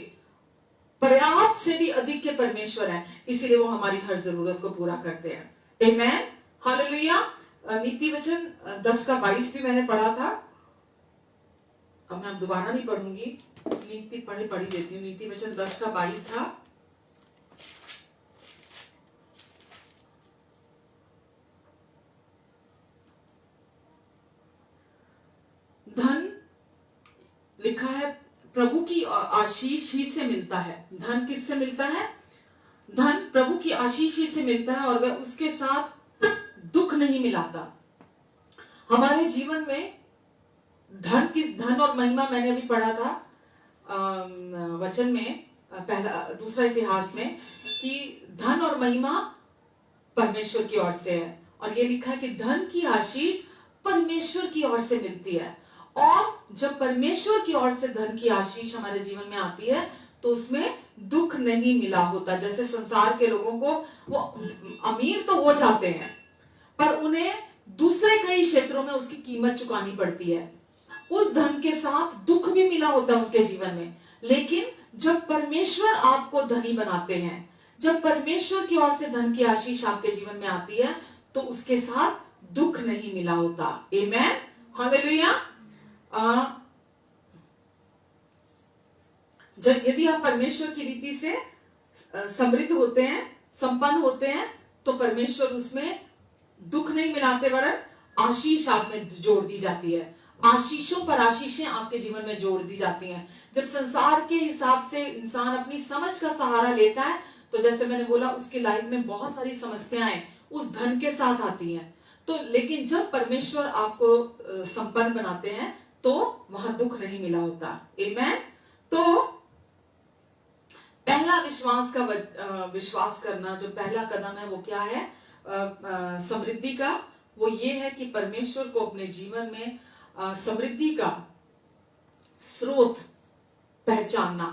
पर्याप्त से भी अधिक के परमेश्वर हैं, इसीलिए वो हमारी हर जरूरत को पूरा करते हैं। आमेन, हालेलुया। नीति वचन 10:22 भी मैंने पढ़ा था, अब मैं दोबारा नहीं पढ़ूंगी, नीति पढ़ी देती हूँ। नीति वचन 10:22 था। धन लिखा है, प्रभु की आशीष ही से मिलता है। धन किससे मिलता है? धन प्रभु की आशीष ही से मिलता है और वह उसके साथ दुख नहीं मिलाता। हमारे जीवन में धन और महिमा, मैंने अभी पढ़ा था वचन में, दूसरा इतिहास में, कि धन और महिमा परमेश्वर की ओर से है। और ये लिखा है कि धन की आशीष परमेश्वर की ओर से मिलती है। और जब परमेश्वर की ओर से धन की आशीष हमारे जीवन में आती है तो उसमें दुख नहीं मिला होता। जैसे संसार के लोगों को, वो अमीर तो हो जाते हैं पर उन्हें दूसरे कई क्षेत्रों में उसकी कीमत चुकानी पड़ती है। उस धन के साथ दुख भी मिला होता है उनके जीवन में। लेकिन जब परमेश्वर आपको धनी बनाते हैं, जब परमेश्वर की ओर से धन की आशीष आपके जीवन में आती है, तो उसके साथ दुख नहीं मिला होता। आमेन, हालेलुया। जब यदि आप परमेश्वर की रीति से समृद्ध होते हैं, संपन्न होते हैं, तो परमेश्वर उसमें दुख नहीं मिलाते, वरन आशीष आप में जोड़ दी जाती है। आशीषों पर आशीषें आपके जीवन में जोड़ दी जाती हैं। जब संसार के हिसाब से इंसान अपनी समझ का सहारा लेता है, तो जैसे मैंने बोला, उसकी लाइफ में बहुत सारी समस्याएं उस धन के साथ आती हैं। तो लेकिन जब परमेश्वर आपको संपन्न बनाते हैं तो वहां दुख नहीं मिला होता। आमेन। तो पहला विश्वास करना, जो पहला कदम है वो क्या है समृद्धि का? वो ये है कि परमेश्वर को अपने जीवन में समृद्धि का स्रोत पहचानना।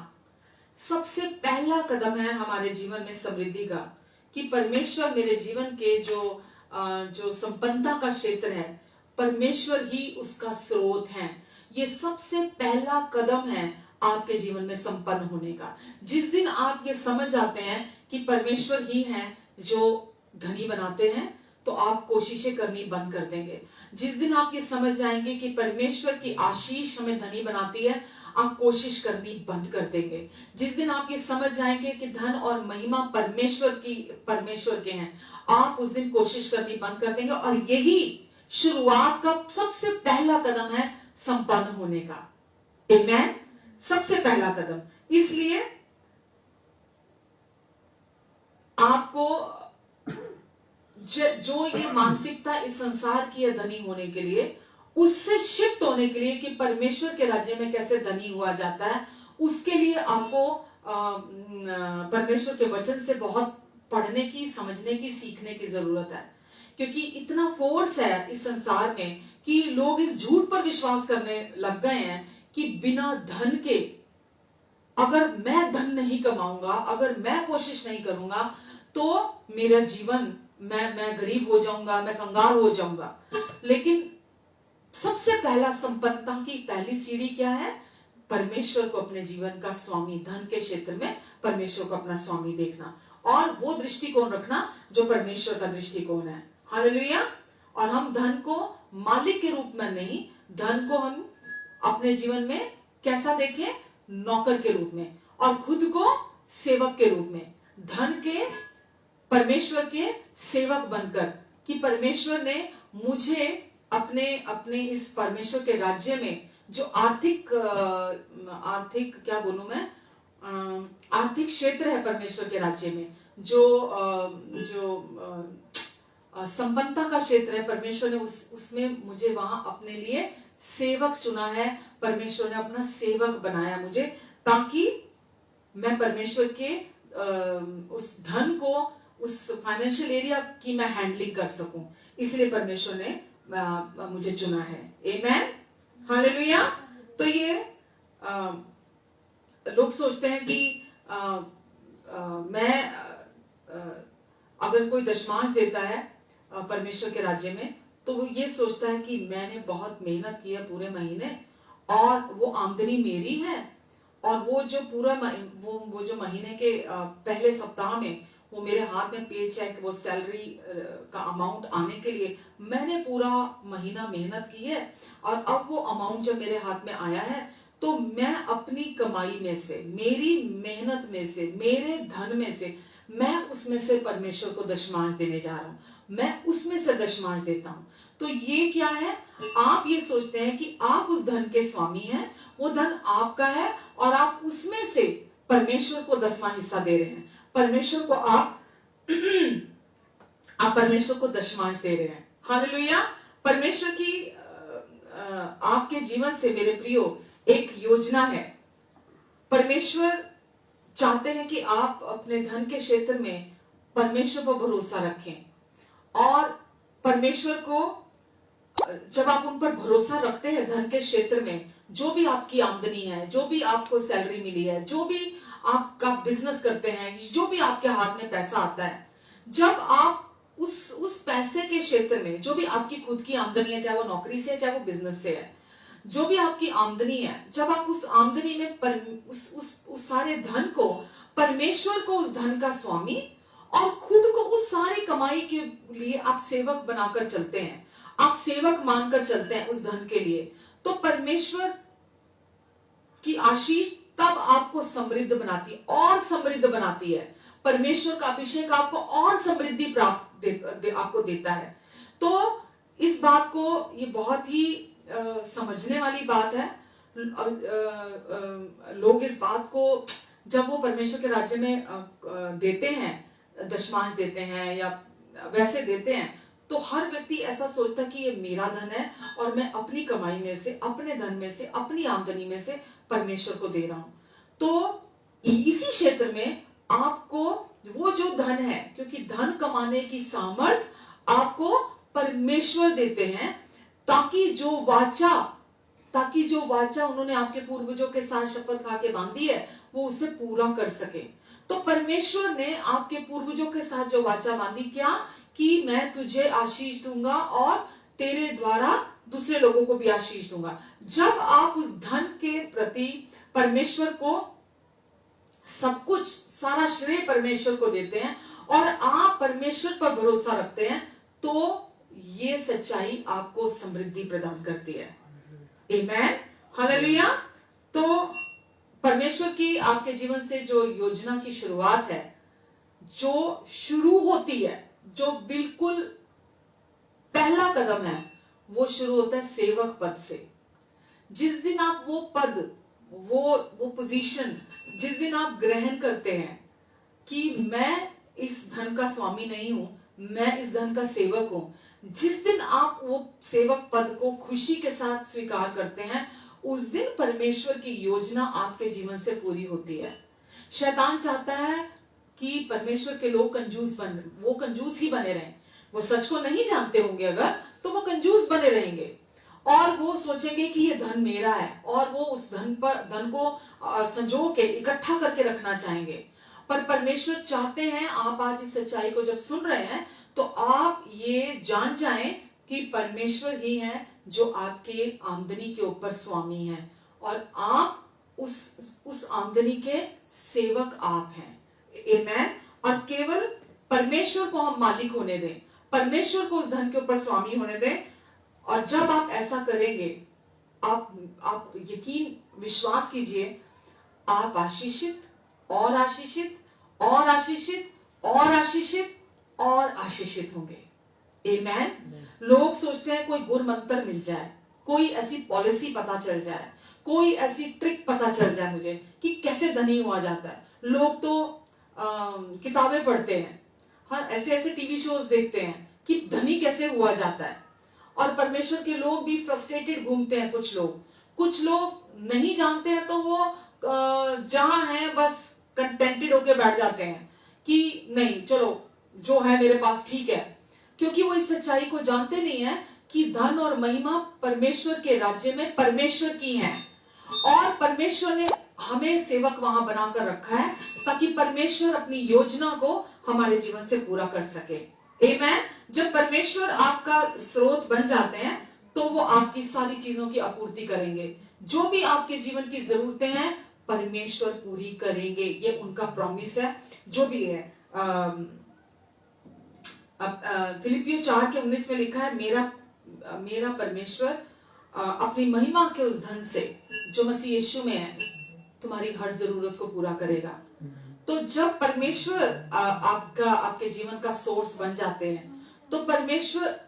सबसे पहला कदम है हमारे जीवन में समृद्धि का, कि परमेश्वर मेरे जीवन के जो संपन्नता का क्षेत्र है, परमेश्वर ही उसका स्रोत है। ये सबसे पहला कदम है आपके जीवन में संपन्न होने का। जिस दिन आप ये समझ जाते हैं कि परमेश्वर ही है जो धनी बनाते हैं, तो आप कोशिशें करनी बंद कर देंगे। जिस दिन आप ये समझ जाएंगे कि परमेश्वर की आशीष हमें धनी बनाती है, आप कोशिश करनी बंद कर देंगे। जिस दिन आप ये समझ जाएंगे कि धन और महिमा परमेश्वर के हैं, आप उस दिन कोशिश करनी बंद कर देंगे। और यही शुरुआत का सबसे पहला कदम है संपन्न होने का। आमेन। सबसे पहला कदम। इसलिए आपको जो ये मानसिकता इस संसार की है धनी होने के लिए, उससे शिफ्ट होने के लिए कि परमेश्वर के राज्य में कैसे धनी हुआ जाता है, उसके लिए आपको परमेश्वर के वचन से बहुत पढ़ने की, समझने की, सीखने की जरूरत है। क्योंकि इतना फोर्स है इस संसार में कि लोग इस झूठ पर विश्वास करने लग गए हैं कि बिना धन के, अगर मैं धन नहीं कमाऊंगा, अगर मैं कोशिश नहीं करूंगा, तो मेरा जीवन, मैं गरीब हो जाऊंगा, मैं कंगाल हो जाऊंगा। लेकिन सबसे पहला संपन्नता की पहली सीढ़ी क्या है? परमेश्वर को अपने जीवन का स्वामी, धन के क्षेत्र में परमेश्वर को अपना स्वामी देखना, और वो दृष्टिकोण रखना जो परमेश्वर का दृष्टिकोण है। हालेलुया। और हम धन को मालिक के रूप में नहीं, धन को हम अपने जीवन में कैसा देखें? नौकर के रूप में, और खुद को सेवक के रूप में। धन के, परमेश्वर के सेवक बनकर, कि परमेश्वर ने मुझे अपने इस परमेश्वर के राज्य में जो आर्थिक क्या बोलूं मैं, आर्थिक क्षेत्र है परमेश्वर के राज्य में, जो संपन्नता का क्षेत्र है, परमेश्वर ने उसमें मुझे वहां अपने लिए सेवक चुना है। परमेश्वर ने अपना सेवक बनाया मुझे, ताकि मैं परमेश्वर के उस धन को, उस फाइनेंशियल एरिया की मैं हैंडलिंग कर सकूं। इसलिए परमेश्वर ने मुझे चुना है। आमेन। हालेलुया। तो ये लोग सोचते हैं कि मैं अगर कोई दशमांश देता है परमेश्वर के राज्य में, तो वो ये सोचता है कि मैंने बहुत मेहनत की है पूरे महीने, और वो आमदनी मेरी है, और वो जो पूरा वो जो महीने के पहले सप्ताह में वो मेरे हाथ में पे चेक, वो सैलरी का अमाउंट आने के लिए मैंने पूरा महीना मेहनत की है, और अब वो अमाउंट जब मेरे हाथ में आया है, तो मैं अपनी कमाई में से, मेरी मेहनत में से, मेरे धन में से, मैं उसमें से परमेश्वर को दशमांश देने जा रहा हूं, मैं उसमें से दशमांश देता हूं। तो ये क्या है? आप ये सोचते हैं कि आप उस धन के स्वामी हैं, वो धन आपका है, और आप उसमें से परमेश्वर को 10वां हिस्सा दे रहे हैं। परमेश्वर को आप परमेश्वर को दशमांश दे रहे हैं। हालेलुया। परमेश्वर की आपके जीवन से मेरे प्रियो एक योजना है। परमेश्वर चाहते हैं कि आप अपने धन के क्षेत्र में परमेश्वर पर भरोसा रखें, और परमेश्वर को जब आप उन पर भरोसा रखते हैं धन के क्षेत्र में, जो भी आपकी आमदनी है, जो भी आपको सैलरी मिली है, जो भी आपका बिजनेस करते हैं, जो भी आपके हाथ में पैसा आता है, जब आप उस पैसे के क्षेत्र में, जो भी आपकी खुद की आमदनी है, चाहे वो नौकरी से है, चाहे वो बिजनेस से है, जो भी आपकी आमदनी है, जब आप उस आमदनी में उस सारे धन को, परमेश्वर को उस धन का स्वामी, और खुद को उस सारी कमाई के लिए आप सेवक बनाकर चलते हैं, आप सेवक मानकर चलते हैं उस धन के लिए, तो परमेश्वर की आशीष तब आपको समृद्ध बनाती है, और समृद्ध बनाती है। परमेश्वर का अभिषेक आपको और समृद्धि प्राप्त आपको देता है। तो इस बात को, ये बहुत ही समझने वाली बात है। लोग इस बात को जब वो परमेश्वर के राज्य में देते हैं, दशमांश देते हैं या वैसे देते हैं, तो हर व्यक्ति ऐसा सोचता है कि ये मेरा धन है और मैं अपनी कमाई में से, अपने धन में से, अपनी आमदनी में से परमेश्वर को दे रहा हूं। तो इसी क्षेत्र में आपको वो जो धन है, क्योंकि धन कमाने की सामर्थ आपको परमेश्वर देते हैं, ताकि जो वाचा उन्होंने आपके पूर्वजों के साथ शपथ खा के बांधी है वो उसे पूरा कर सके। तो परमेश्वर ने आपके पूर्वजों के साथ जो वाचा बांधी, क्या कि मैं तुझे आशीष दूंगा और तेरे द्वारा दूसरे लोगों को भी आशीष दूंगा। जब आप उस धन के प्रति परमेश्वर को सब कुछ, सारा श्रेय परमेश्वर को देते हैं और आप परमेश्वर पर भरोसा रखते हैं, तो ये सच्चाई आपको समृद्धि प्रदान करती है। आमेन, हालेलुया। तो परमेश्वर की आपके जीवन से जो योजना की शुरुआत है, जो शुरू होती है, जो बिल्कुल पहला कदम है, वो शुरू होता है सेवक पद से। जिस दिन आप वो पद, वो पोजीशन, जिस दिन आप ग्रहण करते हैं कि मैं इस धन का स्वामी नहीं हूं, मैं इस धन का सेवक हूं, जिस दिन आप वो सेवक पद को खुशी के साथ स्वीकार करते हैं, उस दिन परमेश्वर की योजना आपके जीवन से पूरी होती है। शैतान चाहता है कि परमेश्वर के लोग वो कंजूस ही बने रहें। वो सच को नहीं जानते होंगे अगर, तो वो कंजूस बने रहेंगे और वो सोचेंगे कि ये धन मेरा है और वो उस धन को संजो के इकट्ठा करके रखना चाहेंगे। पर परमेश्वर चाहते हैं, आप आज इस सच्चाई को जब सुन रहे हैं तो आप ये जान जाएं कि परमेश्वर ही है जो आपके आमदनी के ऊपर स्वामी है और आप उस आमदनी के सेवक आप हैं। आमेन। और केवल परमेश्वर को हम मालिक होने दें, परमेश्वर को उस धन के ऊपर स्वामी होने दें। और जब आप ऐसा करेंगे, आप यकीन, विश्वास कीजिए, आप आशीषित और आशीषित और आशीषित और आशीषित और आशीषित होंगे। आमेन। लोग सोचते हैं कोई गुर मंत्र मिल जाए, कोई ऐसी पॉलिसी पता चल जाए, कोई ऐसी ट्रिक पता चल जाए मुझे कि कैसे धनी हुआ जाता है। लोग तो किताबें पढ़ते हैं, हाँ, ऐसे टीवी शोज देखते हैं कि धनी कैसे हुआ जाता है। और परमेश्वर के लोग भी फ्रस्ट्रेटेड घूमते हैं। कुछ लोग नहीं जानते हैं तो वो जहां है बस कंटेंटेड होके बैठ जाते हैं कि नहीं, चलो जो है मेरे पास ठीक है, क्योंकि वो इस सच्चाई को जानते नहीं है कि धन और महिमा परमेश्वर के राज्य में परमेश्वर की है और परमेश्वर ने हमें सेवक वहां बनाकर रखा है ताकि परमेश्वर अपनी योजना को हमारे जीवन से पूरा कर सके। आमेन। जब परमेश्वर आपका स्रोत बन जाते हैं तो वो आपकी सारी चीजों की आपूर्ति करेंगे। जो भी आपके जीवन की जरूरतें हैं परमेश्वर पूरी करेंगे, ये उनका प्रॉमिस है। जो भी है, फिलिपियो 4:19 में लिखा है, मेरा परमेश्वर अपनी महिमा के उस धन से जो मसीह यीशु में है तुम्हारी हर जरूरत को पूरा करेगा। तो जब परमेश्वर आपके जीवन का सोर्स बन जाते हैं तो परमेश्वर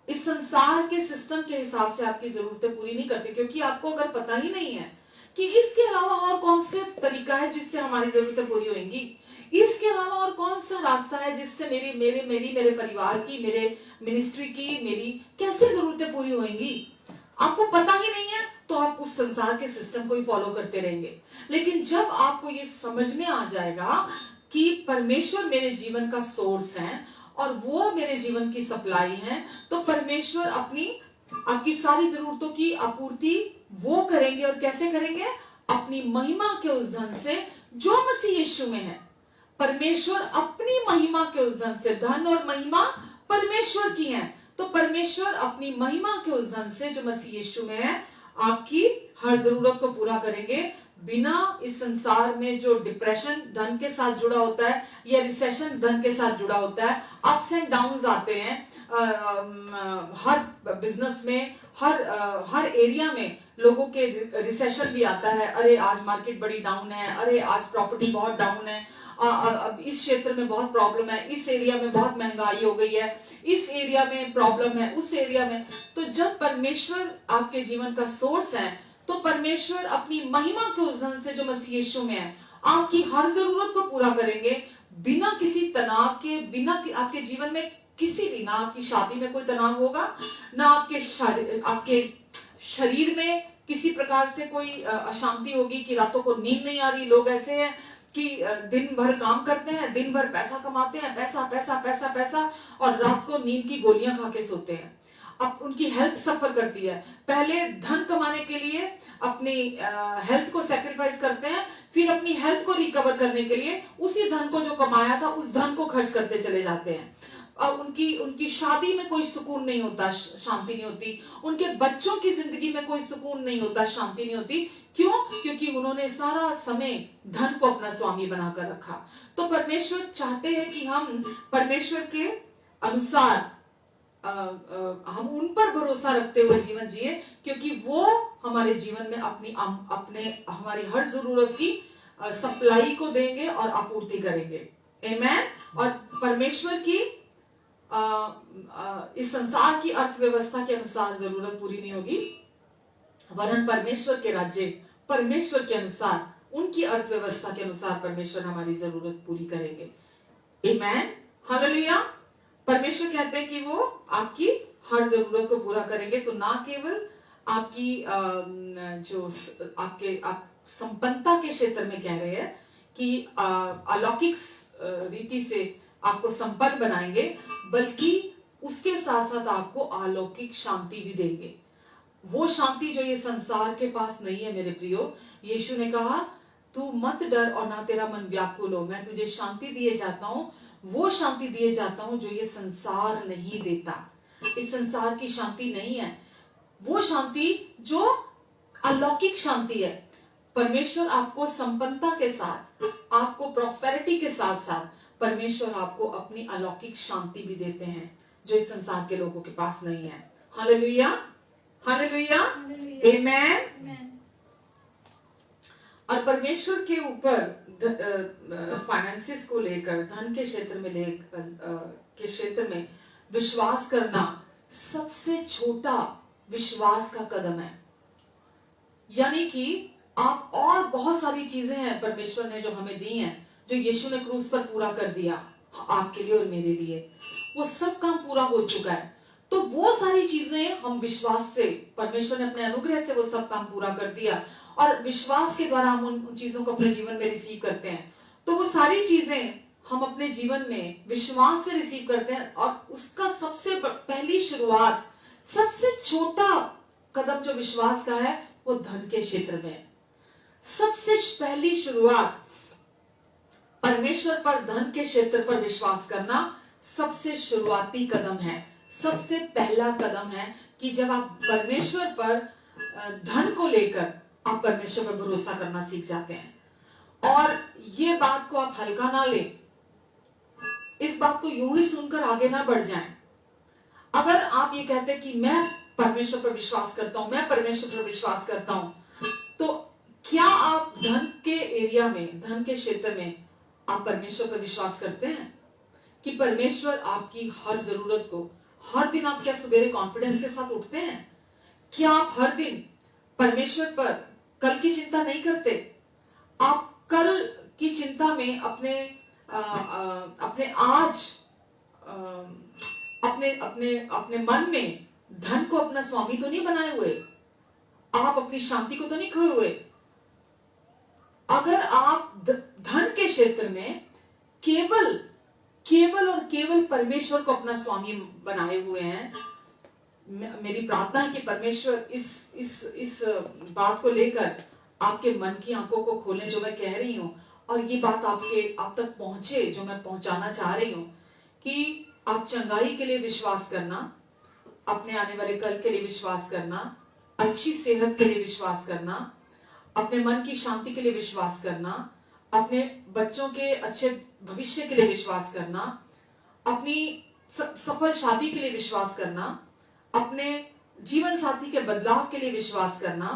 इस संसार के सिस्टम के हिसाब से आपकी जरूरतें पूरी नहीं करते, क्योंकि आपको अगर पता ही नहीं है कि इसके अलावा और कौन से तरीका है जिससे हमारी जरूरतें पूरी होंगी, इसके अलावा और कौन सा रास्ता है जिससे मेरे परिवार की, मेरे मिनिस्ट्री की, मेरी कैसे जरूरतें पूरी होंगी, आपको पता ही नहीं है तो आप उस संसार के सिस्टम को ही फॉलो करते रहेंगे। लेकिन जब आपको ये समझ में आ जाएगा कि परमेश्वर मेरे जीवन का सोर्स है और वो मेरे जीवन की सप्लाई है, तो परमेश्वर आपकी सारी जरूरतों की आपूर्ति वो करेंगे। और कैसे करेंगे? अपनी महिमा के उस धन से जो मसीह यीशु में है। परमेश्वर अपनी महिमा के उस धन से, धन और महिमा परमेश्वर की है, तो परमेश्वर अपनी महिमा के उस धन से जो मसीह यीशु में है आपकी हर जरूरत को पूरा करेंगे। बिना इस संसार में जो डिप्रेशन धन के साथ जुड़ा होता है या रिसेशन धन के साथ जुड़ा होता है, अप्स एंड डाउन्स आते हैं हर बिजनेस में, हर एरिया में लोगों के रिसेशन भी आता है। अरे आज मार्केट बड़ी डाउन है, अरे आज प्रॉपर्टी बहुत डाउन है, अब इस क्षेत्र में बहुत प्रॉब्लम है, इस एरिया में बहुत महंगाई हो गई है, इस एरिया में प्रॉब्लम है, उस एरिया में। तो जब परमेश्वर आपके जीवन का सोर्स है तो परमेश्वर अपनी महिमा के उस धन से जो मसीह यीशु में है आपकी हर जरूरत को पूरा करेंगे, बिना किसी तनाव के, बिना आपके जीवन में किसी भी, ना आपकी शादी में कोई तनाव होगा, ना आपके शरीर में किसी प्रकार से कोई अशांति होगी कि रातों को नींद नहीं आ रही। लोग ऐसे हैं कि दिन भर काम करते हैं, दिन भर पैसा कमाते हैं, पैसा पैसा पैसा पैसा, और रात को नींद की गोलियां खा के सोते हैं। अब उनकी हेल्थ सफर करती है। पहले धन कमाने के लिए अपनी हेल्थ को सेक्रीफाइस करते हैं, फिर अपनी हेल्थ को रिकवर करने के लिए उसी धन को जो कमाया था उस धन को खर्च करते चले जाते हैं। और उनकी शादी में कोई सुकून नहीं होता, शांति नहीं होती। उनके बच्चों की जिंदगी में कोई सुकून नहीं होता, शांति नहीं होती। क्यों? क्योंकि उन्होंने सारा समय धन को अपना स्वामी बनाकर रखा। तो परमेश्वर चाहते हैं कि हम परमेश्वर के अनुसार हम उन पर भरोसा रखते हुए जीवन जिए, क्योंकि वो हमारे जीवन में हमारी हर जरूरत की सप्लाई को देंगे और आपूर्ति करेंगे। आमेन। और परमेश्वर की इस संसार की अर्थव्यवस्था के अनुसार जरूरत पूरी नहीं होगी, वरन परमेश्वर के राज्य, परमेश्वर के अनुसार, उनकी अर्थव्यवस्था के अनुसार परमेश्वर हमारी जरूरत पूरी करेंगे। आमेन, हालेलुया। परमेश्वर कहते हैं कि वो आपकी हर जरूरत को पूरा करेंगे। तो ना केवल आपकी आप संपन्नता के क्षेत्र में कह रहे हैं कि अलौकिक रीति से आपको संपन्न बनाएंगे, बल्कि उसके साथ साथ आपको अलौकिक शांति भी देंगे। वो शांति जो ये संसार के पास नहीं है मेरे प्रियो। यीशु ने कहा, तू मत डर और ना तेरा मन व्याकुल हो, मैं तुझे शांति दिए जाता हूं, वो शांति दिए जाता हूं जो ये संसार नहीं देता। इस संसार की शांति नहीं है, वो शांति जो अलौकिक शांति है। परमेश्वर आपको संपन्नता के साथ, आपको प्रॉस्पेरिटी के साथ साथ परमेश्वर आपको अपनी अलौकिक शांति भी देते हैं, जो इस संसार के लोगों के पास नहीं है। हालेलुया, हालेलुया, आमेन। और परमेश्वर के ऊपर फाइनेंसिस को लेकर, धन के क्षेत्र में विश्वास करना सबसे छोटा विश्वास का कदम है। यानी कि आप, और बहुत सारी चीजें हैं परमेश्वर ने जो हमें दी हैं, जो यीशु ने क्रूस पर पूरा कर दिया आपके लिए और मेरे लिए, वो सब काम पूरा हो चुका है। तो वो सारी चीजें हम विश्वास से, परमेश्वर ने अपने अनुग्रह से वो सब काम पूरा कर दिया, और विश्वास के द्वारा हम उन चीजों को अपने जीवन में रिसीव करते हैं। तो वो सारी चीजें हम अपने जीवन में विश्वास से रिसीव करते हैं, और उसका सबसे पहली शुरुआत, सबसे छोटा कदम जो विश्वास का है, वो धन के क्षेत्र में। सबसे पहली शुरुआत परमेश्वर पर, धन के क्षेत्र पर विश्वास करना सबसे शुरुआती कदम है, सबसे पहला कदम है कि जब आप परमेश्वर पर, धन को लेकर आप परमेश्वर पर भरोसा करना सीख जाते हैं। और ये बात को आप हल्का ना ले, इस बात को यूं ही सुनकर आगे ना बढ़ जाएं। अगर आप ये कहते हैं कि मैं परमेश्वर पर विश्वास करता हूं, मैं परमेश्वर पर विश्वास करता हूं, तो क्या आप धन के एरिया में, धन के क्षेत्र में आप परमेश्वर पर विश्वास करते हैं कि परमेश्वर आपकी हर जरूरत को, हर दिन आप क्या सवेरे कॉन्फिडेंस के साथ उठते हैं? क्या आप हर दिन परमेश्वर पर कल की चिंता नहीं करते? आप कल की चिंता में अपने आज अपने मन में धन को अपना स्वामी तो नहीं बनाए हुए, आप अपनी शांति को तो नहीं खोए हुए। अगर आप धन के क्षेत्र में केवल और केवल परमेश्वर को अपना स्वामी बनाए हुए हैं, मेरी प्रार्थना है कि परमेश्वर इस बात को लेकर आपके मन की आंखों को खोलें जो मैं कह रही हूं, और ये बात आप तक पहुंचे जो मैं पहुंचाना चाह रही हूं, कि आप चंगाई के लिए विश्वास करना, अपने आने वाले कल के लिए विश्वास करना, अच्छी सेहत के लिए विश्वास करना, अपने मन की शांति के लिए विश्वास करना, अपने बच्चों के अच्छे भविष्य के लिए विश्वास करना, अपनी सफल शादी के लिए विश्वास करना, अपने जीवन साथी के बदलाव के लिए विश्वास करना,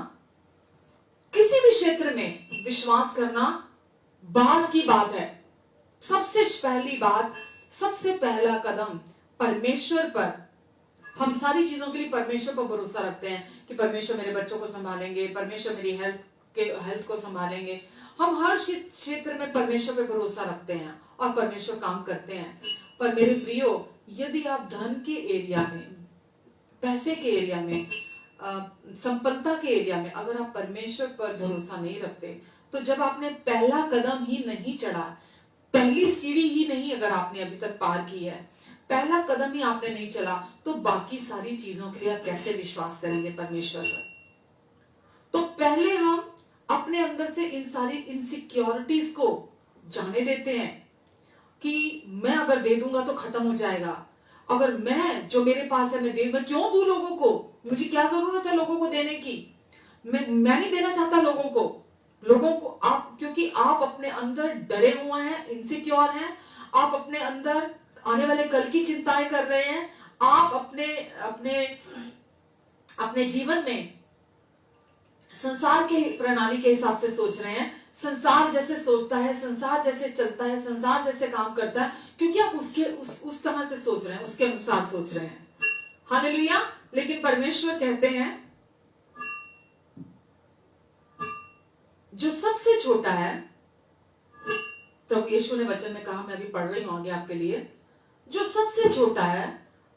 किसी भी क्षेत्र में विश्वास करना बाद की बात है। सबसे पहली बात, सबसे पहला कदम परमेश्वर पर, हम सारी चीजों के लिए परमेश्वर पर भरोसा रखते हैं कि परमेश्वर मेरे बच्चों को संभालेंगे, परमेश्वर मेरी हेल्थ को संभालेंगे। हम हर क्षेत्र में परमेश्वर पर भरोसा रखते हैं और परमेश्वर काम करते हैं। पर मेरे प्रियो, यदि आप धन के एरिया में, पैसे के एरिया में, संपन्नता के एरिया में अगर आप परमेश्वर पर भरोसा नहीं रखते, तो जब आपने पहला कदम ही नहीं चढ़ा, पहली सीढ़ी ही नहीं अगर आपने अभी तक पार की है, पहला कदम ही आपने नहीं चला, तो बाकी सारी चीजों के लिए आप कैसे विश्वास करेंगे परमेश्वर पर? तो पहले हम अपने अंदर से इन सारी इनसिक्योरिटीज को जाने देते हैं कि मैं अगर दे दूंगा तो खत्म हो जाएगा, अगर मैं जो मेरे पास है मैं क्यों दूं लोगों को, मुझे क्या जरूरत है लोगों को देने की, मैं नहीं देना चाहता लोगों को आप, क्योंकि आप अपने अंदर डरे हुए हैं, इनसिक्योर हैं, आप अपने अंदर आने वाले कल की चिंताएं कर रहे हैं, आप अपने अपने अपने जीवन में संसार के प्रणाली के हिसाब से सोच रहे हैं, संसार जैसे सोचता है, संसार जैसे चलता है, संसार जैसे काम करता है, क्योंकि आप उस तरह से सोच रहे हैं, उसके अनुसार सोच रहे हैं। हालेलुया। लेकिन परमेश्वर कहते हैं जो सबसे छोटा है, प्रभु यीशु ने वचन में कहा, मैं अभी पढ़ रही हूं आगे आपके लिए, जो सबसे छोटा है,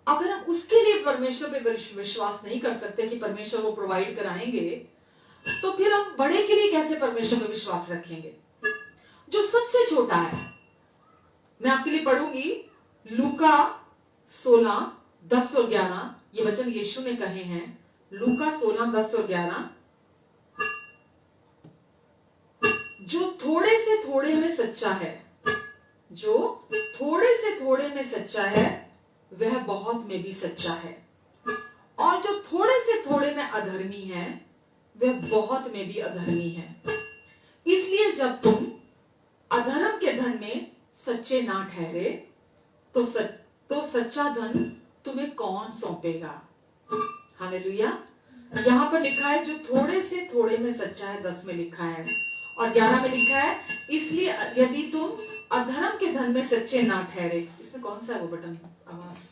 अगर हम उसके लिए परमेश्वर पे विश्वास नहीं कर सकते कि परमेश्वर वो प्रोवाइड कराएंगे, तो फिर हम बड़े के लिए कैसे परमेश्वर पे विश्वास रखेंगे? जो सबसे छोटा है, मैं आपके लिए पढ़ूंगी लूका 16:10 और 11, ये वचन यीशु ने कहे हैं। लूका 16:10 और 11, जो थोड़े से थोड़े में सच्चा है, जो थोड़े से थोड़े में सच्चा है, वह बहुत में भी सच्चा है, और जो थोड़े से थोड़े में अधर्मी है, वह बहुत में भी अधर्मी है। इसलिए जब तुम अधर्म के धन में सच्चे ना ठहरे, तो सच्चा धन तुम्हें कौन सौंपेगा? हालेलुया। यहां पर लिखा है जो थोड़े से थोड़े में सच्चा है, 10 में लिखा है, और 11 में लिखा है इसलिए यदि तुम अधर्म के धन में सच्चे ना ठहरे। इसमें कौन सा है वो बटन, आवाज?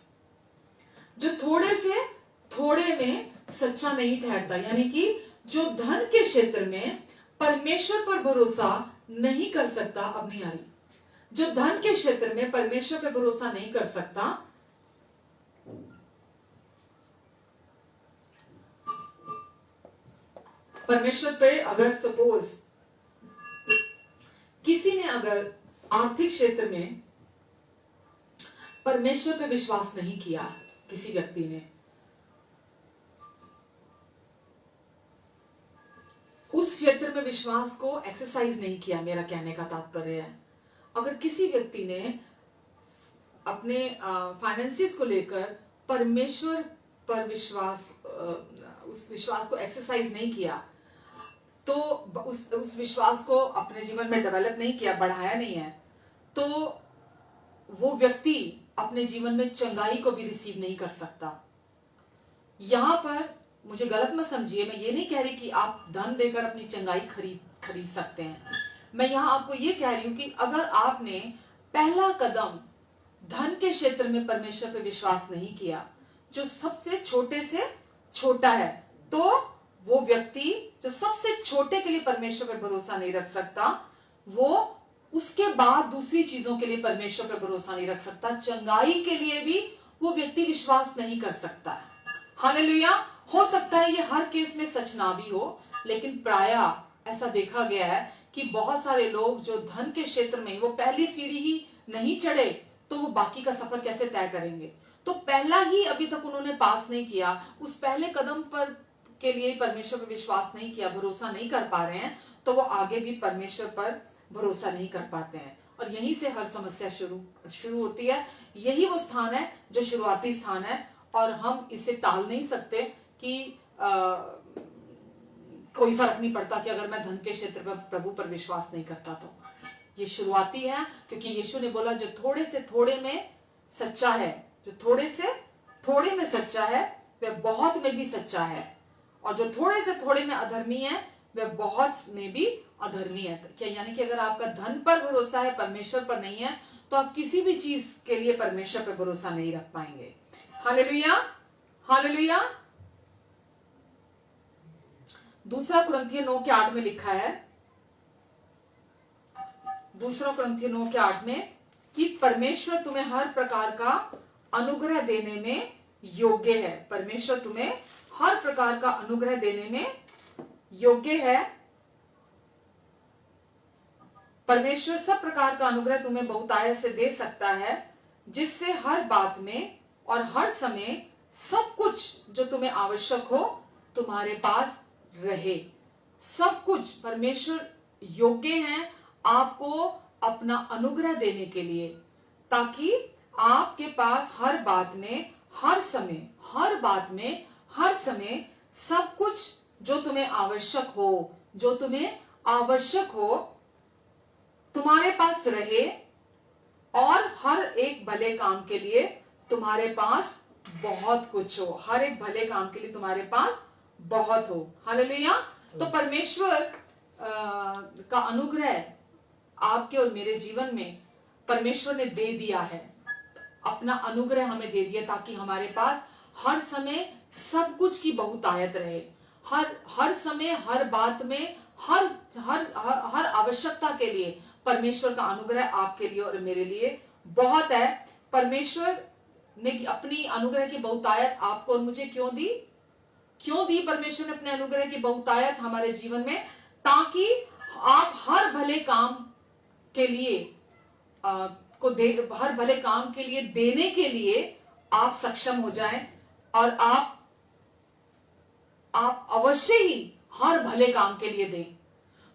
जो थोड़े से थोड़े में सच्चा नहीं ठहरता, यानी कि जो धन के क्षेत्र में परमेश्वर पर भरोसा नहीं कर सकता, अब नहीं आ रही, जो धन के क्षेत्र में परमेश्वर पर भरोसा नहीं कर सकता, परमेश्वर पे अगर सपोज किसी ने अगर आर्थिक क्षेत्र में परमेश्वर पे विश्वास नहीं किया, किसी व्यक्ति ने उस क्षेत्र में विश्वास को एक्सरसाइज नहीं किया, मेरा कहने का तात्पर्य है, अगर किसी व्यक्ति ने अपने फाइनेंसिस को लेकर परमेश्वर पर विश्वास, उस विश्वास को एक्सरसाइज नहीं किया, तो उस विश्वास को अपने जीवन में डेवलप नहीं किया, बढ़ाया नहीं है, तो वो व्यक्ति अपने जीवन में चंगाई को भी रिसीव नहीं कर सकता। यहां पर मुझे गलत मत समझिए, मैं ये नहीं कह रही कि आप धन देकर अपनी चंगाई खरीद सकते हैं। मैं यहां आपको ये कह रही हूं कि अगर आपने पहला कदम धन के क्षेत्र में परमेश्वर पे विश्वास नहीं किया, जो सबसे छोटे से छोटा है, तो वो व्यक्ति जो सबसे छोटे के लिए परमेश्वर पर भरोसा नहीं रख सकता, वो उसके बाद दूसरी चीजों के लिए परमेश्वर पर भरोसा नहीं रख सकता, चंगाई के लिए भी वो व्यक्ति विश्वास नहीं कर सकता है। हालेलुया। हो सकता है ये हर केस में सच ना भी हो, लेकिन प्रायः ऐसा देखा गया है कि बहुत सारे लोग जो धन के क्षेत्र में वो पहली सीढ़ी ही नहीं चढ़े, तो वो बाकी का सफर कैसे तय करेंगे? तो पहला ही अभी तक उन्होंने पास नहीं किया, उस पहले कदम पर के लिए परमेश्वर पर विश्वास नहीं किया, भरोसा नहीं कर पा रहे हैं, तो वो आगे भी परमेश्वर पर भरोसा नहीं कर पाते हैं, और यहीं से हर समस्या शुरू होती है। यही वो स्थान है जो शुरुआती स्थान है, और हम इसे टाल नहीं सकते कि कोई फर्क नहीं पड़ता कि अगर मैं धन के क्षेत्र पर प्रभु पर विश्वास नहीं करता, तो ये शुरुआती है, क्योंकि यीशु ने बोला जो थोड़े से थोड़े में सच्चा है, जो थोड़े से थोड़े में सच्चा है, वह बहुत में भी सच्चा है, और जो थोड़े से थोड़े में अधर्मी है, वह बहुत में भी अधर्मी है। क्या यानी कि अगर आपका धन पर भरोसा है, परमेश्वर पर नहीं है, तो आप किसी भी चीज के लिए परमेश्वर पर भरोसा नहीं रख पाएंगे। Hallelujah, hallelujah. दूसरा कुरिन्थियों 9:8 में लिखा है, दूसरा कुरिन्थियों 9:8 में, कि परमेश्वर तुम्हें हर प्रकार का अनुग्रह देने में योग्य है। परमेश्वर तुम्हें हर प्रकार का अनुग्रह देने में योग्य है। परमेश्वर सब प्रकार का अनुग्रह तुम्हें बहुतायत से दे सकता है, जिससे हर बात में और हर समय सब कुछ जो तुम्हें आवश्यक हो तुम्हारे पास रहे। सब कुछ परमेश्वर योग्य है आपको अपना अनुग्रह देने के लिए, ताकि आपके पास हर बात में, हर समय, हर बात में, हर समय सब कुछ जो तुम्हें आवश्यक हो, जो तुम्हें आवश्यक हो तुम्हारे पास रहे, और हर एक भले काम के लिए तुम्हारे पास बहुत कुछ हो। हर एक भले काम के लिए तुम्हारे पास बहुत हो। हालेलुया। तो परमेश्वर का अनुग्रह आपके और मेरे जीवन में परमेश्वर ने दे दिया है। अपना अनुग्रह हमें दे दिया ताकि हमारे पास हर समय सब कुछ की बहुतायत रहे। हर समय, हर बात में, हर हर हर, हर आवश्यकता के लिए परमेश्वर का अनुग्रह आपके लिए और मेरे लिए बहुत है। परमेश्वर ने अपनी अनुग्रह की बहुतायत आपको और मुझे क्यों दी? क्यों दी परमेश्वर ने अपने अनुग्रह की बहुतायत हमारे जीवन में? ताकि आप हर भले काम के लिए हर भले काम के लिए देने के लिए आप सक्षम हो जाएं, और आप अवश्य ही हर भले काम के लिए दें।